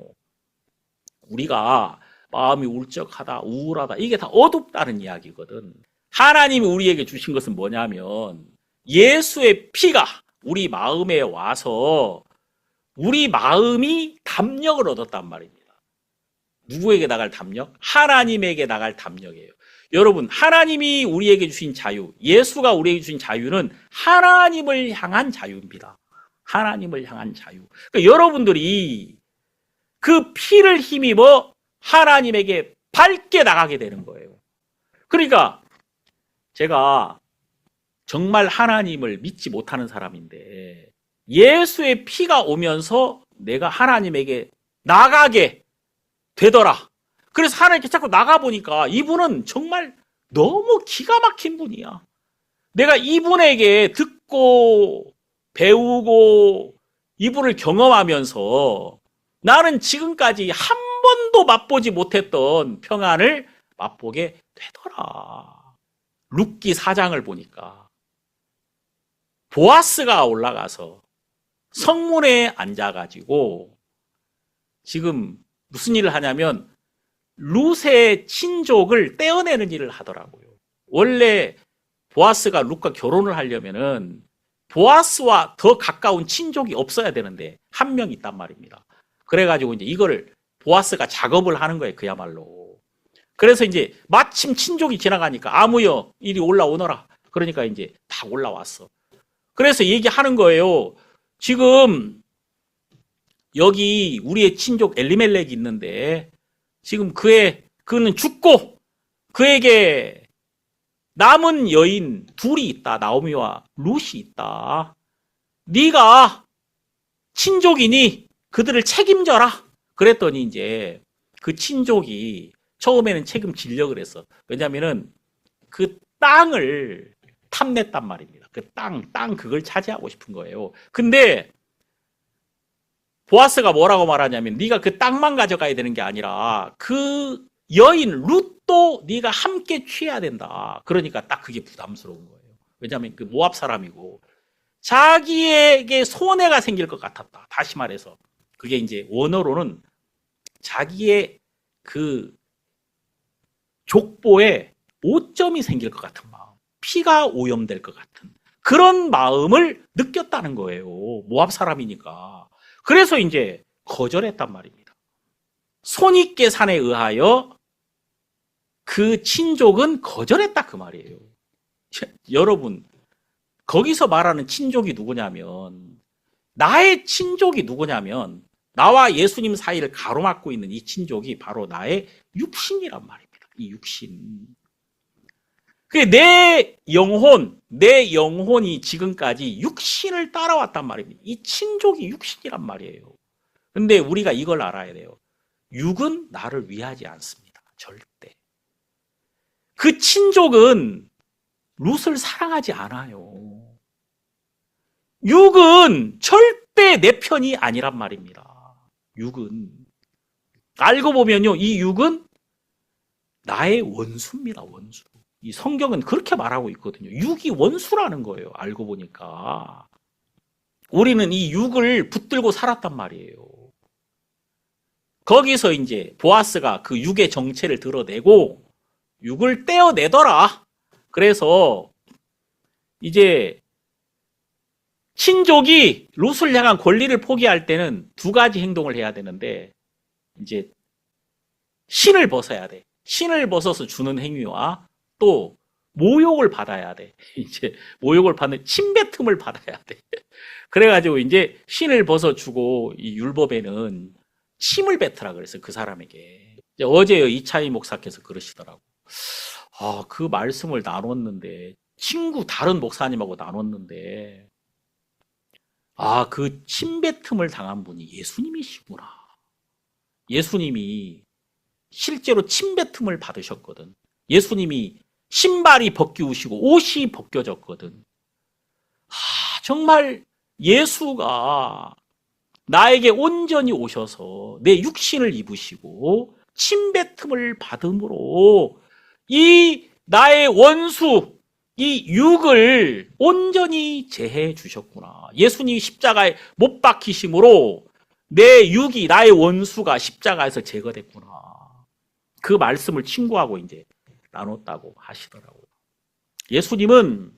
우리가 마음이 울적하다, 우울하다, 이게 다 어둡다는 이야기거든. 하나님이 우리에게 주신 것은 뭐냐면 예수의 피가 우리 마음에 와서 우리 마음이 담력을 얻었단 말입니다. 누구에게 나갈 담력? 하나님에게 나갈 담력이에요. 여러분, 하나님이 우리에게 주신 자유, 예수가 우리에게 주신 자유는 하나님을 향한 자유입니다. 하나님을 향한 자유. 그러니까 여러분들이 그 피를 힘입어 하나님에게 밝게 나가게 되는 거예요. 그러니까 제가 정말 하나님을 믿지 못하는 사람인데 예수의 피가 오면서 내가 하나님에게 나가게 되더라. 그래서 하나님께 자꾸 나가보니까 이분은 정말 너무 기가 막힌 분이야. 내가 이분에게 듣고 배우고 이분을 경험하면서 나는 지금까지 한 번도 맛보지 못했던 평안을 맛보게 되더라. 룻기 4장을 보니까 보아스가 올라가서 성문에 앉아가지고 지금 무슨 일을 하냐면 룻의 친족을 떼어내는 일을 하더라고요. 원래 보아스가 룻과 결혼을 하려면은 보아스와 더 가까운 친족이 없어야 되는데 한 명 있단 말입니다. 그래가지고 이제 이거를 보아스가 작업을 하는 거예요, 그야말로. 그래서 이제 마침 친족이 지나가니까 아무여 이리 올라오너라. 그러니까 이제 다 올라왔어. 그래서 얘기하는 거예요. 지금 여기 우리의 친족 엘리멜렉이 있는데 지금 그는 죽고 그에게 남은 여인 둘이 있다. 나오미와 룻이 있다. 네가 친족이니 그들을 책임져라. 그랬더니 이제 그 친족이 처음에는 책임지려고 그랬어. 왜냐면은 그 땅을 탐냈단 말입니다. 그 땅 그걸 차지하고 싶은 거예요. 근데 보아스가 뭐라고 말하냐면 네가 그 땅만 가져가야 되는 게 아니라 그 여인 룻도 네가 함께 취해야 된다. 그러니까 딱 그게 부담스러운 거예요. 왜냐하면 그 모압 사람이고 자기에게 손해가 생길 것 같았다. 다시 말해서 그게 이제 원어로는 자기의 그 족보에 오점이 생길 것 같은 마음, 피가 오염될 것 같은 그런 마음을 느꼈다는 거예요. 모압 사람이니까. 그래서 이제 거절했단 말입니다. 손익계 산에 의하여 그 친족은 거절했다 그 말이에요. 여러분, 거기서 말하는 친족이 누구냐면 나의 친족이 누구냐면 나와 예수님 사이를 가로막고 있는 이 친족이 바로 나의 육신이란 말입니다. 이 육신. 내 영혼이 지금까지 육신을 따라왔단 말입니다. 이 친족이 육신이란 말이에요. 근데 우리가 이걸 알아야 돼요. 육은 나를 위하지 않습니다. 절대. 그 친족은 룻을 사랑하지 않아요. 육은 절대 내 편이 아니란 말입니다. 육은. 알고 보면요, 이 육은 나의 원수입니다, 원수. 이 성경은 그렇게 말하고 있거든요. 육이 원수라는 거예요, 알고 보니까. 우리는 이 육을 붙들고 살았단 말이에요. 거기서 이제 보아스가 그 육의 정체를 드러내고 육을 떼어내더라. 그래서 이제 친족이 룻을 향한 권리를 포기할 때는 두 가지 행동을 해야 되는데, 이제 신을 벗어야 돼. 신을 벗어서 주는 행위와 또 모욕을 받아야 돼. 이제 모욕을 받는 침뱉음을 받아야 돼. 그래가지고 이제 신을 벗어주고 이 율법에는 침을 뱉으라 그랬어요. 그 사람에게. 어제 이차희 목사께서 그러시더라고. 그 말씀을 나눴는데, 다른 목사님하고 나눴는데, 그 침뱉음을 당한 분이 예수님이시구나. 예수님이 실제로 침뱉음을 받으셨거든. 예수님이 신발이 벗기우시고 옷이 벗겨졌거든. 정말 예수가 나에게 온전히 오셔서 내 육신을 입으시고 침뱉음을 받음으로 이 나의 원수, 이 육을 온전히 제해 주셨구나. 예수님이 십자가에 못 박히심으로 내 육이, 나의 원수가 십자가에서 제거됐구나. 그 말씀을 친구하고 이제 나눴다고 하시더라고요. 예수님은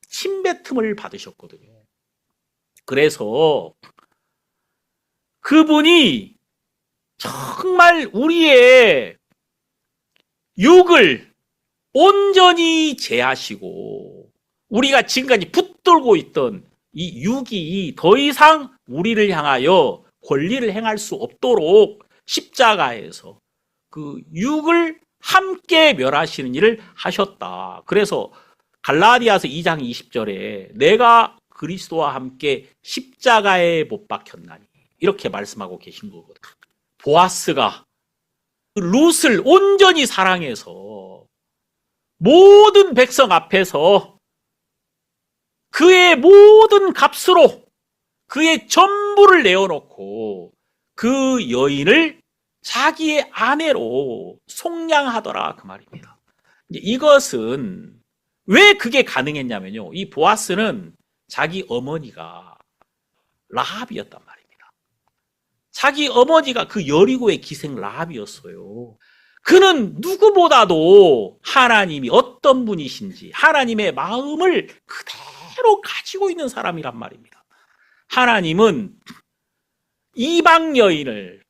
침뱉음을 받으셨거든요. 그래서 그분이 정말 우리의 육을 온전히 제하시고 우리가 지금까지 붙들고 있던 이 육이 더 이상 우리를 향하여 권리를 행할 수 없도록 십자가에서 그 육을 함께 멸하시는 일을 하셨다. 그래서 갈라디아서 2장 20절에 내가 그리스도와 함께 십자가에 못 박혔나니 이렇게 말씀하고 계신 거거든요. 보아스가 룻을 온전히 사랑해서 모든 백성 앞에서 그의 모든 값으로 그의 전부를 내어놓고 그 여인을 자기의 아내로 속량하더라 그 말입니다. 이것은 왜 그게 가능했냐면요. 이 보아스는 자기 어머니가 라합이었단 말입니다. 자기 어머니가 그 여리고의 기생 라합이었어요. 그는 누구보다도 하나님이 어떤 분이신지 하나님의 마음을 그대로 가지고 있는 사람이란 말입니다. 하나님은 이방 여인을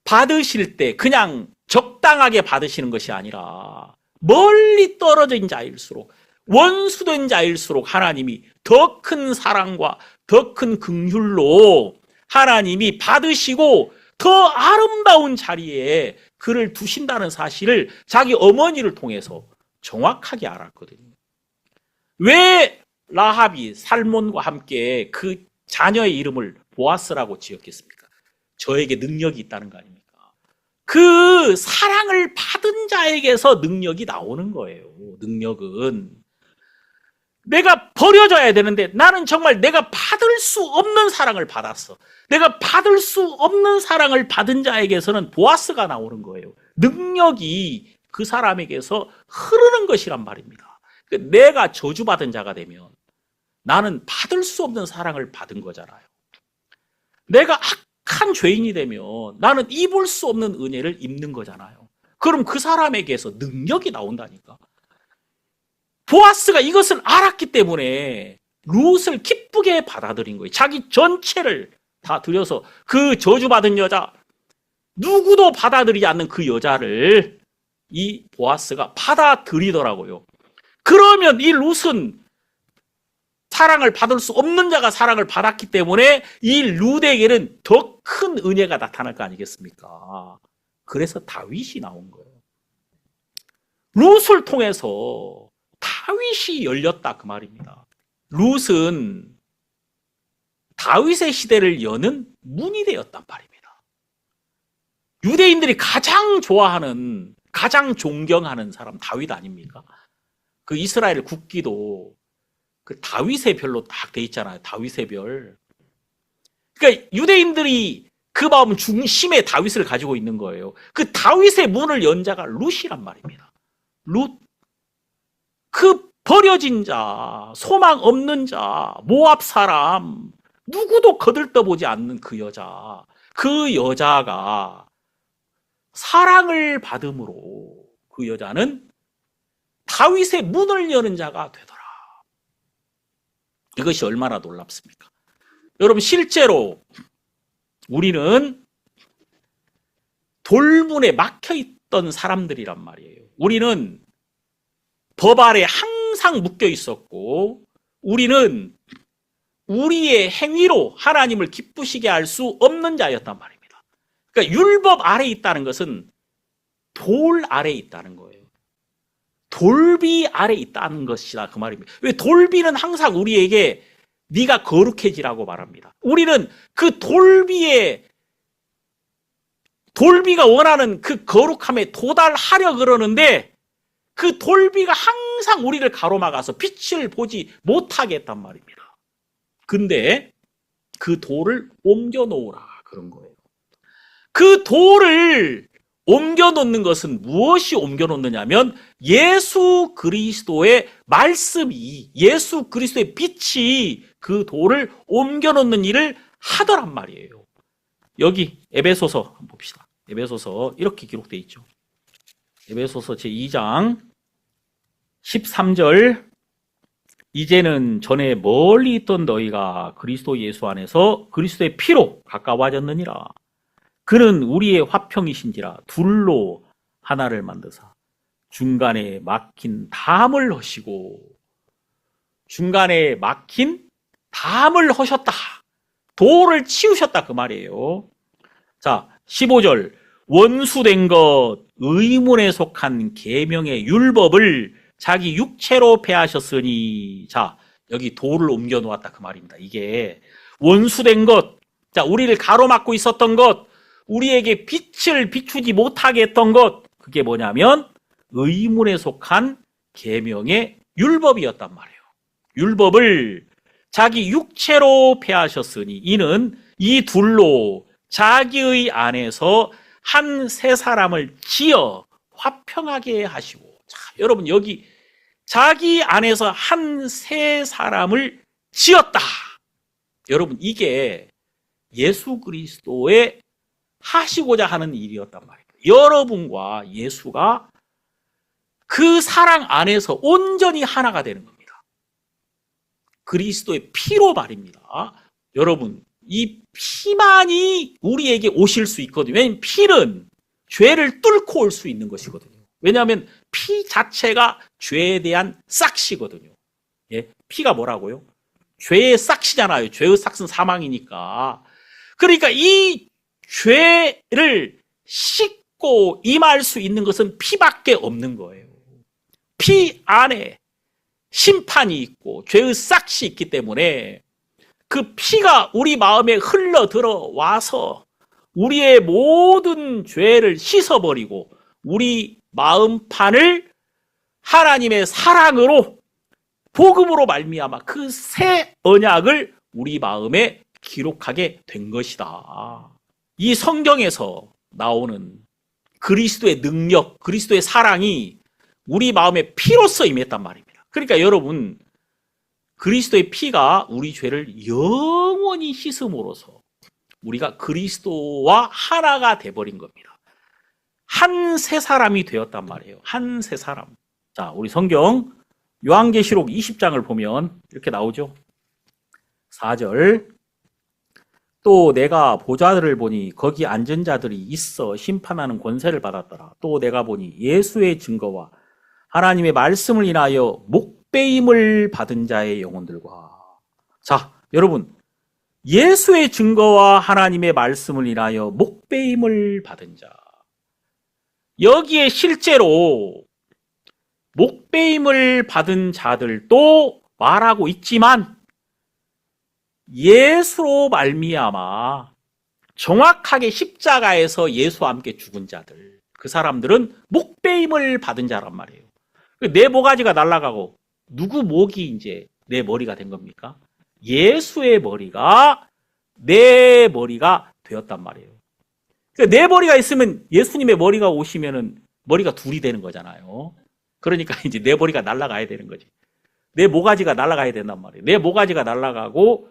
받으실 때 그냥 적당하게 받으시는 것이 아니라 멀리 떨어진 자일수록 원수된 자일수록 하나님이 더 큰 사랑과 더 큰 긍휼로 하나님이 받으시고 더 아름다운 자리에 그를 두신다는 사실을 자기 어머니를 통해서 정확하게 알았거든요. 왜 라합이 살몬과 함께 그 자녀의 이름을 보아스라고 지었겠습니까? 저에게 능력이 있다는 거 아닙니까? 그 사랑을 받은 자에게서 능력이 나오는 거예요. 능력은 내가 버려져야 되는데 나는 정말 내가 받을 수 없는 사랑을 받았어. 내가 받을 수 없는 사랑을 받은 자에게서는 보아스가 나오는 거예요. 능력이 그 사람에게서 흐르는 것이란 말입니다. 내가 저주받은 자가 되면 나는 받을 수 없는 사랑을 받은 거잖아요. 내가 악한 죄인이 되면 나는 입을 수 없는 은혜를 입는 거잖아요. 그럼 그 사람에게서 능력이 나온다니까. 보아스가 이것을 알았기 때문에 룻을 기쁘게 받아들인 거예요. 자기 전체를 다 들여서 그 저주받은 여자, 누구도 받아들이지 않는 그 여자를 이 보아스가 받아들이더라고요. 그러면 이 룻은 사랑을 받을 수 없는 자가 사랑을 받았기 때문에 이 룻에게는 더 큰 은혜가 나타날 거 아니겠습니까? 그래서 다윗이 나온 거예요. 룻을 통해서 다윗이 열렸다 그 말입니다. 룻은 다윗의 시대를 여는 문이 되었단 말입니다. 유대인들이 가장 좋아하는, 가장 존경하는 사람 다윗 아닙니까? 그 이스라엘 국기도 그 다윗의 별로 딱 돼 있잖아요. 다윗의 별. 그러니까 유대인들이 그 마음 중심에 다윗을 가지고 있는 거예요. 그 다윗의 문을 연 자가 룻이란 말입니다. 룻. 그 버려진 자, 소망 없는 자, 모압 사람, 누구도 거들떠보지 않는 그 여자. 그 여자가 사랑을 받음으로 그 여자는 다윗의 문을 여는 자가 되더라. 이것이 얼마나 놀랍습니까? 여러분, 실제로 우리는 돌문에 막혀있던 사람들이란 말이에요. 우리는 법 아래 항상 묶여 있었고, 우리는 우리의 행위로 하나님을 기쁘시게 할 수 없는 자였단 말입니다. 그러니까 율법 아래에 있다는 것은 돌 아래에 있다는 거예요. 돌비 아래에 있다는 것이다, 그 말입니다. 왜? 돌비는 항상 우리에게 네가 거룩해지라고 말합니다. 우리는 그 돌비가 원하는 그 거룩함에 도달하려 그러는데, 그 돌비가 항상 우리를 가로막아서 빛을 보지 못하게 했단 말입니다. 근데 그 돌을 옮겨 놓으라, 그런 거예요. 그 돌을 옮겨 놓는 것은 무엇이 옮겨 놓느냐면 예수 그리스도의 말씀이, 예수 그리스도의 빛이 그 돌을 옮겨 놓는 일을 하더란 말이에요. 여기 에베소서 한번 봅시다. 에베소서 이렇게 기록되어 있죠. 에베소서 제2장 13절, 이제는 전에 멀리 있던 너희가 그리스도 예수 안에서 그리스도의 피로 가까워졌느니라. 그는 우리의 화평이신지라 둘로 하나를 만드사 중간에 막힌 담을 허시고, 중간에 막힌 담을 허셨다. 돌을 치우셨다, 그 말이에요. 자, 15절, 원수된 것 의문에 속한 계명의 율법을 자기 육체로 폐하셨으니. 자, 여기 돌을 옮겨 놓았다, 그 말입니다. 이게 원수된 것, 자, 우리를 가로막고 있었던 것, 우리에게 빛을 비추지 못하게 했던 것, 그게 뭐냐면 의문에 속한 계명의 율법이었단 말이에요. 율법을 자기 육체로 폐하셨으니 이는 이 둘로 자기의 안에서 한 세 사람을 지어 화평하게 하시고. 자, 여러분, 여기 자기 안에서 한 세 사람을 지었다. 여러분, 이게 예수 그리스도의 하시고자 하는 일이었단 말이에요. 여러분과 예수가 그 사랑 안에서 온전히 하나가 되는 겁니다. 그리스도의 피로 말입니다. 여러분, 이 피만이 우리에게 오실 수 있거든요. 왜냐하면 피는 죄를 뚫고 올 수 있는 것이거든요. 왜냐하면 피 자체가 죄에 대한 싹시거든요. 예? 피가 뭐라고요? 죄의 싹시잖아요. 죄의 싹은 사망이니까. 그러니까 이 죄를 씻고 임할 수 있는 것은 피밖에 없는 거예요. 피 안에 심판이 있고 죄의 싹이 있기 때문에 그 피가 우리 마음에 흘러 들어와서 우리의 모든 죄를 씻어버리고 우리 마음판을 하나님의 사랑으로, 복음으로 말미암아 그 새 언약을 우리 마음에 기록하게 된 것이다. 이 성경에서 나오는 그리스도의 능력, 그리스도의 사랑이 우리 마음에 피로써 임했단 말입니다. 그러니까 여러분, 그리스도의 피가 우리 죄를 영원히 씻음으로써 우리가 그리스도와 하나가 돼버린 겁니다. 한 세 사람이 되었단 말이에요. 한 세 사람. 자, 우리 성경 요한계시록 20장을 보면 이렇게 나오죠. 4절. 또 내가 보좌들을 보니 거기 앉은 자들이 있어 심판하는 권세를 받았더라. 또 내가 보니 예수의 증거와 하나님의 말씀을 인하여 목배임을 받은 자의 영혼들과. 자, 여러분, 예수의 증거와 하나님의 말씀을 인하여 목배임을 받은 자. 여기에 실제로 목배임을 받은 자들도 말하고 있지만 예수로 말미암아 정확하게 십자가에서 예수와 함께 죽은 자들, 그 사람들은 목배임을 받은 자란 말이에요. 네 모가지가 날아가고 누구 목이 이제 내 머리가 된 겁니까? 예수의 머리가 내 머리가 되었단 말이에요. 그러니까 내 머리가 있으면 예수님의 머리가 오시면은 머리가 둘이 되는 거잖아요. 그러니까 이제 내 머리가 날아가야 되는 거지. 내 모가지가 날아가야 된단 말이에요. 내 모가지가 날아가고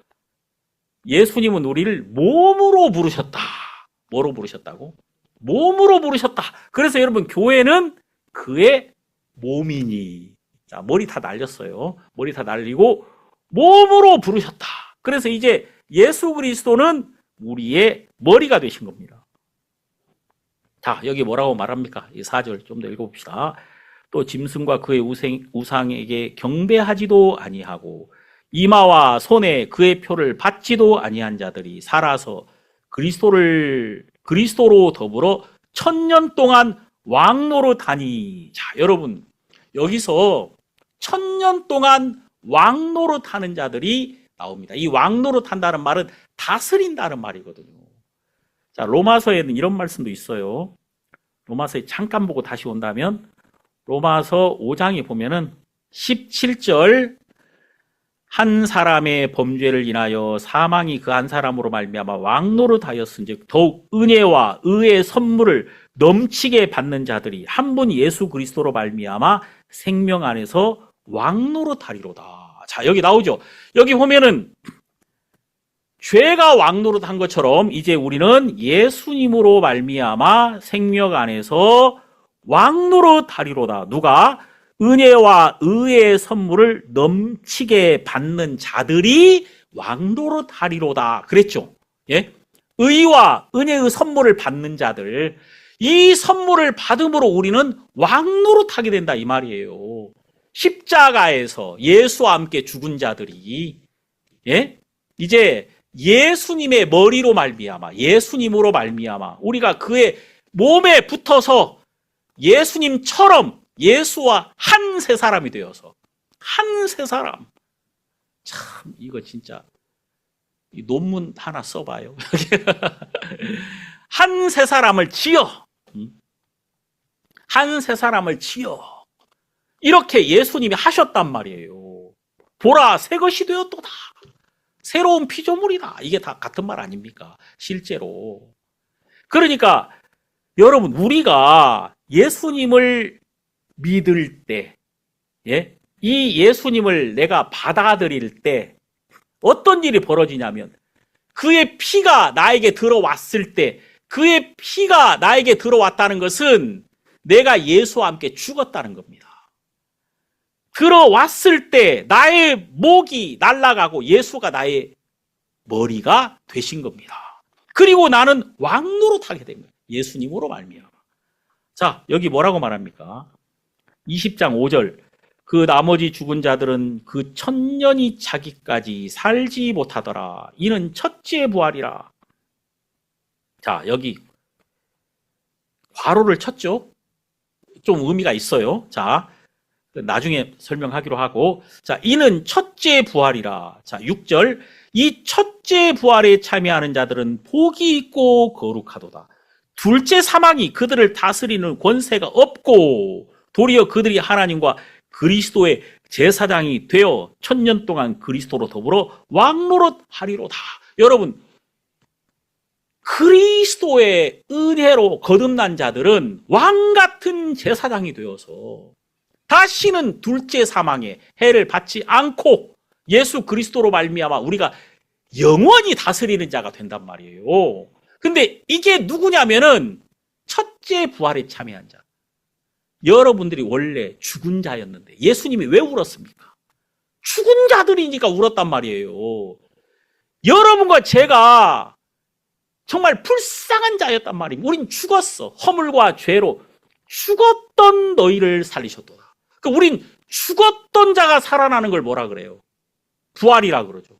예수님은 우리를 몸으로 부르셨다. 뭐로 부르셨다고? 몸으로 부르셨다. 그래서 여러분 교회는 그의 몸이니. 자, 머리 다 날렸어요. 머리 다 날리고 몸으로 부르셨다. 그래서 이제 예수 그리스도는 우리의 머리가 되신 겁니다. 자, 여기 뭐라고 말합니까? 이 4절 좀 더 읽어봅시다. 또 짐승과 그의 우상에게 경배하지도 아니하고 이마와 손에 그의 표를 받지도 아니한 자들이 살아서 그리스도로 더불어 1000년 동안 왕노릇하니. 자, 여러분 여기서 1000년 동안 왕노릇하는 자들이 나옵니다. 이 왕노릇한다는 말은 다스린다는 말이거든요. 자, 로마서에는 이런 말씀도 있어요. 로마서에 잠깐 보고 다시 온다면 로마서 5장에 보면은 17절 한 사람의 범죄를 인하여 사망이 그 한 사람으로 말미암아 왕노릇하였은즉 더욱 은혜와 의의 선물을 넘치게 받는 자들이 한 분 예수 그리스도로 말미암아 생명 안에서 왕노릇하리로다. 자, 여기 나오죠. 여기 보면은 죄가 왕노릇한 것처럼 이제 우리는 예수님으로 말미암아 생명 안에서 왕노릇하리로다. 누가? 은혜와 의의 선물을 넘치게 받는 자들이 왕노릇하리로다. 그랬죠. 예? 의와 은혜의 선물을 받는 자들, 이 선물을 받음으로 우리는 왕노릇하게 된다 이 말이에요. 십자가에서 예수와 함께 죽은 자들이 예? 이제 예수님의 머리로 말미암아 예수님으로 말미암아 우리가 그의 몸에 붙어서 예수님처럼 예수와 한 세 사람이 되어서 한 세 사람. 참 이거 진짜 이 논문 하나 써봐요. 한 세 사람을 지어 한 세 사람을 지어 이렇게 예수님이 하셨단 말이에요. 보라 새 것이 되었도다. 새로운 피조물이다. 이게 다 같은 말 아닙니까? 실제로. 그러니까 여러분 우리가 예수님을 믿을 때 예? 이 예수님을 내가 받아들일 때 어떤 일이 벌어지냐면 그의 피가 나에게 들어왔을 때 그의 피가 나에게 들어왔다는 것은 내가 예수와 함께 죽었다는 겁니다. 들어왔을 때 나의 목이 날아가고 예수가 나의 머리가 되신 겁니다. 그리고 나는 왕노릇하게 된 거예요. 예수님으로 말미암아. 자, 여기 뭐라고 말합니까? 20장 5절. 그 나머지 죽은 자들은 그 1000년이 차기까지 살지 못하더라. 이는 첫째 부활이라. 자, 여기 괄호를 쳤죠? 좀 의미가 있어요. 자, 나중에 설명하기로 하고. 자, 이는 첫째 부활이라. 자, 6절. 이 첫째 부활에 참여하는 자들은 복이 있고 거룩하도다. 둘째 사망이 그들을 다스리는 권세가 없고 도리어 그들이 하나님과 그리스도의 제사장이 되어 1000년 동안 그리스도로 더불어 왕노릇하리로다. 여러분 그리스도의 은혜로 거듭난 자들은 왕같은 제사장이 되어서 다시는 둘째 사망의 해를 받지 않고 예수 그리스도로 말미암아 우리가 영원히 다스리는 자가 된단 말이에요. 근데 이게 누구냐면은 첫째 부활에 참여한 자. 여러분들이 원래 죽은 자였는데 예수님이 왜 울었습니까? 죽은 자들이니까 울었단 말이에요. 여러분과 제가 정말 불쌍한 자였단 말입니다. 우린 죽었어. 허물과 죄로 죽었던 너희를 살리셨도다. 그러니까 우린 죽었던 자가 살아나는 걸 뭐라 그래요? 부활이라 그러죠.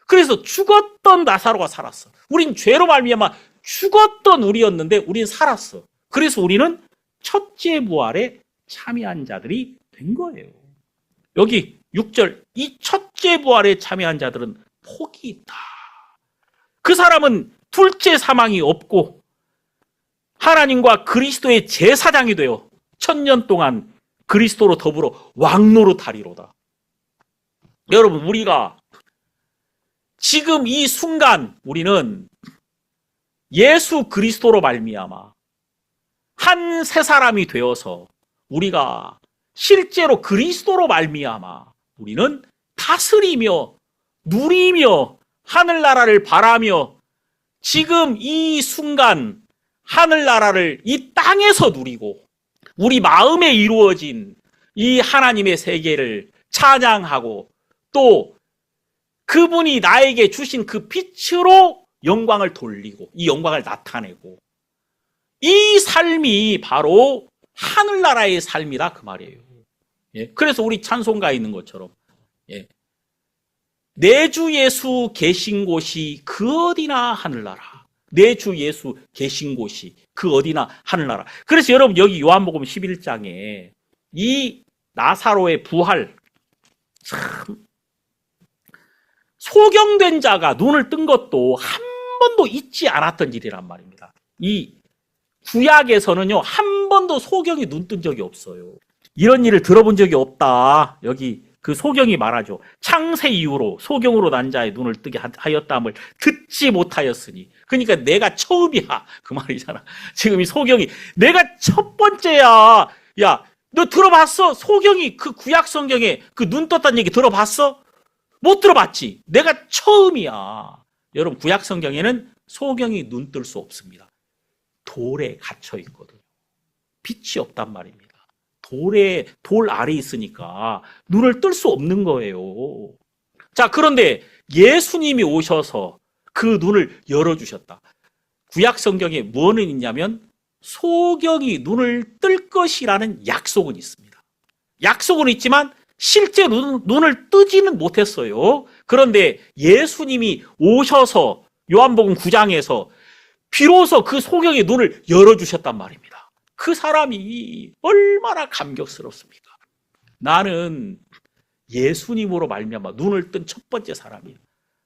그래서 죽었던 나사로가 살았어. 우린 죄로 말미암아 죽었던 우리였는데 우린 살았어. 그래서 우리는 첫째 부활에 참여한 자들이 된 거예요. 여기 6절 이 첫째 부활에 참여한 자들은 복이 있다. 그 사람은 둘째 사망이 없고 하나님과 그리스도의 제사장이 되어 1000년 동안 그리스도로 더불어 왕노릇하리로다. 여러분, 우리가 지금 이 순간 우리는 예수 그리스도로 말미암아 한 새 사람이 되어서 우리가 실제로 그리스도로 말미암아 우리는 다스리며 누리며 하늘나라를 바라며 지금 이 순간 하늘나라를 이 땅에서 누리고 우리 마음에 이루어진 이 하나님의 세계를 찬양하고 또 그분이 나에게 주신 그 빛으로 영광을 돌리고 이 영광을 나타내고 이 삶이 바로 하늘나라의 삶이다 그 말이에요. 예. 그래서 우리 찬송가에 있는 것처럼 예. 내 주 예수 계신 곳이 그 어디나 하늘나라. 내 주 예수 계신 곳이 그 어디나 하늘나라. 그래서 여러분 여기 요한복음 11장에 이 나사로의 부활 참 소경된 자가 눈을 뜬 것도 한 번도 잊지 않았던 일이란 말입니다. 이 구약에서는요 한 번도 소경이 눈 뜬 적이 없어요. 이런 일을 들어본 적이 없다. 여기 그 소경이 말하죠. 창세 이후로 소경으로 난 자의 눈을 뜨게 하였다함을 듣지 못하였으니. 그러니까 내가 처음이야. 그 말이잖아. 지금 이 소경이 내가 첫 번째야. 야, 너 들어봤어? 소경이 그 구약 성경에 그 눈 떴다는 얘기 들어봤어? 못 들어봤지. 내가 처음이야. 여러분 구약 성경에는 소경이 눈 뜰 수 없습니다. 돌에 갇혀 있거든요. 빛이 없단 말입니다. 돌 아래 있으니까 눈을 뜰 수 없는 거예요. 자, 그런데 예수님이 오셔서 그 눈을 열어주셨다. 구약 성경에 뭐는 있냐면 소경이 눈을 뜰 것이라는 약속은 있습니다. 약속은 있지만 실제 눈을 뜨지는 못했어요. 그런데 예수님이 오셔서 요한복음 9장에서 비로소 그 소경의 눈을 열어주셨단 말입니다. 그 사람이 얼마나 감격스럽습니까? 나는 예수님으로 말미암아 눈을 뜬 첫 번째 사람이야.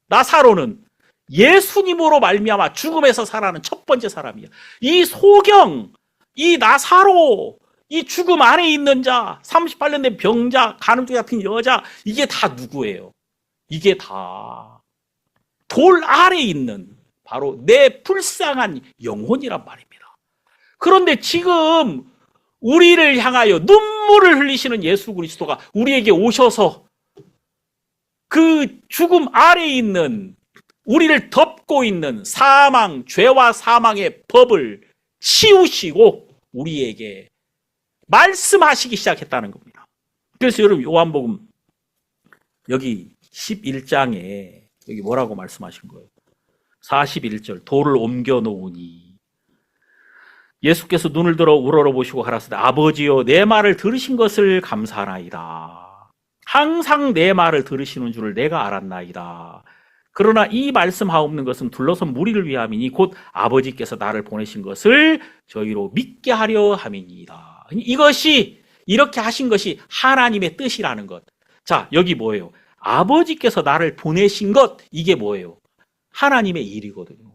나사로는 예수님으로 말미암아 죽음에서 살아나는 첫 번째 사람이야. 이 소경, 이 나사로, 이 죽음 안에 있는 자, 38년 된 병자, 간음죄 같은 여자, 이게 다 누구예요? 이게 다 돌 아래 있는 바로 내 불쌍한 영혼이란 말입니다. 그런데 지금 우리를 향하여 눈물을 흘리시는 예수 그리스도가 우리에게 오셔서 그 죽음 아래에 있는 우리를 덮고 있는 사망, 죄와 사망의 법을 치우시고 우리에게 말씀하시기 시작했다는 겁니다. 그래서 여러분 요한복음 여기 11장에 여기 뭐라고 말씀하신 거예요? 41절 돌을 옮겨 놓으니 예수께서 눈을 들어 우러러보시고 가라사대 아버지여 내 말을 들으신 것을 감사하나이다. 항상 내 말을 들으시는 줄을 내가 알았나이다. 그러나 이 말씀하옵는 것은 둘러선 무리를 위함이니 곧 아버지께서 나를 보내신 것을 저희로 믿게 하려 함이니이다. 이것이 이렇게 하신 것이 하나님의 뜻이라는 것. 자, 여기 뭐예요? 아버지께서 나를 보내신 것, 이게 뭐예요? 하나님의 일이거든요.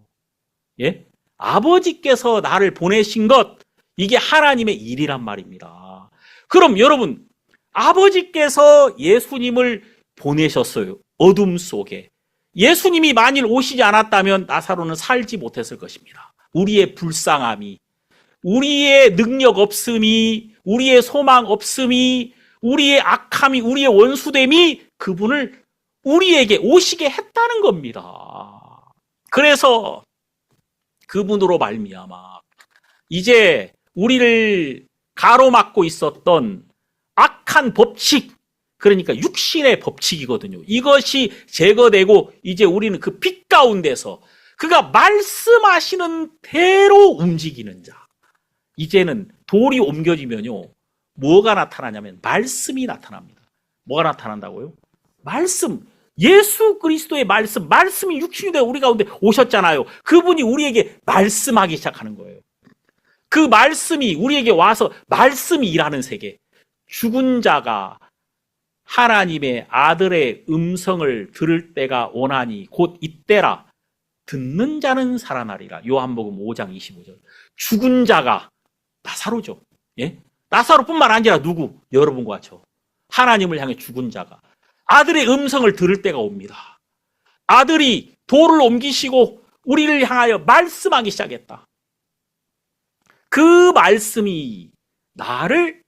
예? 아버지께서 나를 보내신 것, 이게 하나님의 일이란 말입니다. 그럼 여러분, 아버지께서 예수님을 보내셨어요. 어둠 속에. 예수님이 만일 오시지 않았다면 나사로는 살지 못했을 것입니다. 우리의 불쌍함이, 우리의 능력 없음이, 우리의 소망 없음이, 우리의 악함이, 우리의 원수됨이 그분을 우리에게 오시게 했다는 겁니다. 그래서 그분으로 말미암아 이제 우리를 가로막고 있었던 악한 법칙, 그러니까 육신의 법칙이거든요. 이것이 제거되고 이제 우리는 그 빛 가운데서 그가 말씀하시는 대로 움직이는 자. 이제는 돌이 옮겨지면요, 뭐가 나타나냐면 말씀이 나타납니다. 뭐가 나타난다고요? 말씀. 예수 그리스도의 말씀, 말씀이 육신이 되어 우리 가운데 오셨잖아요. 그분이 우리에게 말씀하기 시작하는 거예요. 그 말씀이 우리에게 와서 말씀이 일하는 세계. 죽은 자가 하나님의 아들의 음성을 들을 때가 오나니 곧 이때라. 듣는 자는 살아나리라. 요한복음 5장 25절. 죽은 자가 나사로죠. 예? 나사로뿐만 아니라 누구? 여러분과 저. 하나님을 향해 죽은 자가. 아들의 음성을 들을 때가 옵니다. 아들이 돌을 옮기시고 우리를 향하여 말씀하기 시작했다. 그 말씀이 나를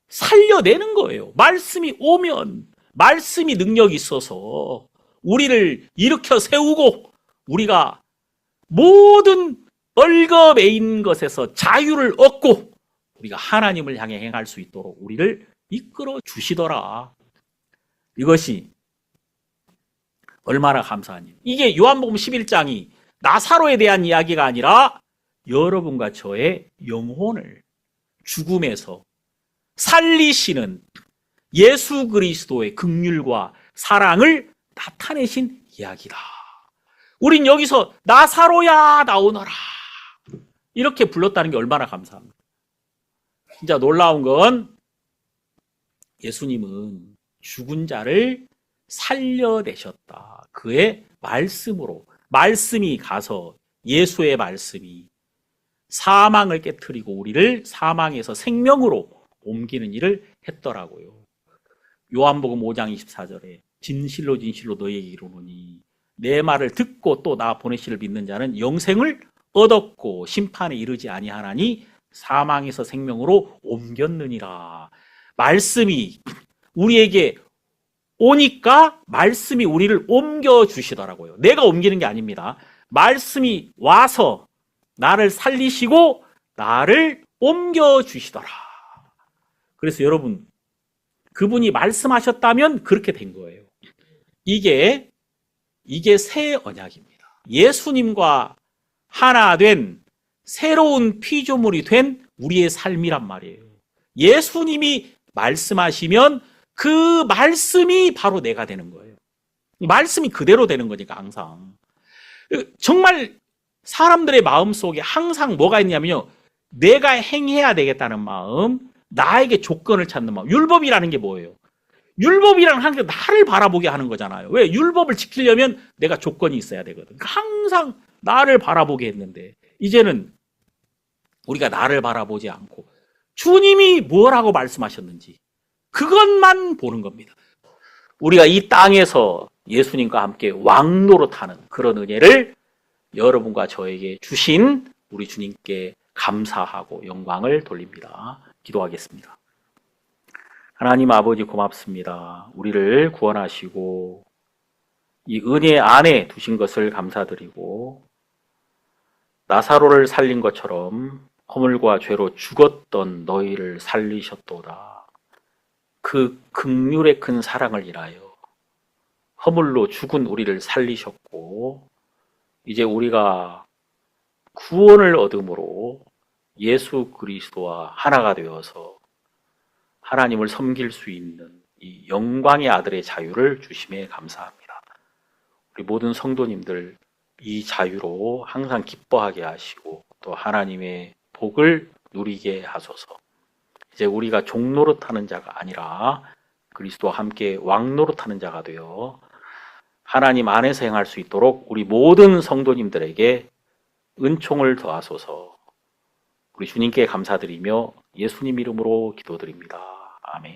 살려내는 거예요. 말씀이 오면, 말씀이 능력이 있어서 우리를 일으켜 세우고 우리가 모든 얼거매인 것에서 자유를 얻고 우리가 하나님을 향해 행할 수 있도록 우리를 이끌어 주시더라. 이것이 얼마나 감사한 일. 이게 요한복음 11장이 나사로에 대한 이야기가 아니라 여러분과 저의 영혼을 죽음에서 살리시는 예수 그리스도의 긍휼과 사랑을 나타내신 이야기다. 우린 여기서 나사로야 나오너라 이렇게 불렀다는 게 얼마나 감사합니다. 진짜 놀라운 건 예수님은 죽은 자를 살려내셨다. 그의 말씀으로, 말씀이 가서 예수의 말씀이 사망을 깨트리고 우리를 사망에서 생명으로 옮기는 일을 했더라고요. 요한복음 5장 24절에 진실로 진실로 너희에게 이르노니 내 말을 듣고 또 나 보내시를 믿는 자는 영생을 얻었고 심판에 이르지 아니하나니 사망에서 생명으로 옮겼느니라. 말씀이 우리에게 오니까 말씀이 우리를 옮겨주시더라고요. 내가 옮기는 게 아닙니다. 말씀이 와서 나를 살리시고 나를 옮겨주시더라. 그래서 여러분, 그분이 말씀하셨다면 그렇게 된 거예요. 이게 새 언약입니다. 예수님과 하나 된 새로운 피조물이 된 우리의 삶이란 말이에요. 예수님이 말씀하시면 그 말씀이 바로 내가 되는 거예요. 말씀이 그대로 되는 거니까 항상. 정말 사람들의 마음속에 항상 뭐가 있냐면요. 내가 행해야 되겠다는 마음, 나에게 조건을 찾는 마음. 율법이라는 게 뭐예요? 율법이라는 게 나를 바라보게 하는 거잖아요. 왜? 율법을 지키려면 내가 조건이 있어야 되거든. 항상 나를 바라보게 했는데 이제는 우리가 나를 바라보지 않고 주님이 뭐라고 말씀하셨는지 그것만 보는 겁니다. 우리가 이 땅에서 예수님과 함께 왕노릇하는 그런 은혜를 여러분과 저에게 주신 우리 주님께 감사하고 영광을 돌립니다. 기도하겠습니다. 하나님 아버지 고맙습니다. 우리를 구원하시고 이 은혜 안에 두신 것을 감사드리고 나사로를 살린 것처럼 허물과 죄로 죽었던 너희를 살리셨도다. 그 긍휼의 큰 사랑을 인하여 허물로 죽은 우리를 살리셨고 이제 우리가 구원을 얻음으로 예수 그리스도와 하나가 되어서 하나님을 섬길 수 있는 이 영광의 아들의 자유를 주심에 감사합니다. 우리 모든 성도님들 이 자유로 항상 기뻐하게 하시고 또 하나님의 복을 누리게 하소서. 이제 우리가 종노릇하는 자가 아니라 그리스도와 함께 왕노릇하는 자가 되어 하나님 안에서 행할 수 있도록 우리 모든 성도님들에게 은총을 더하소서. 우리 주님께 감사드리며 예수님 이름으로 기도드립니다. 아멘.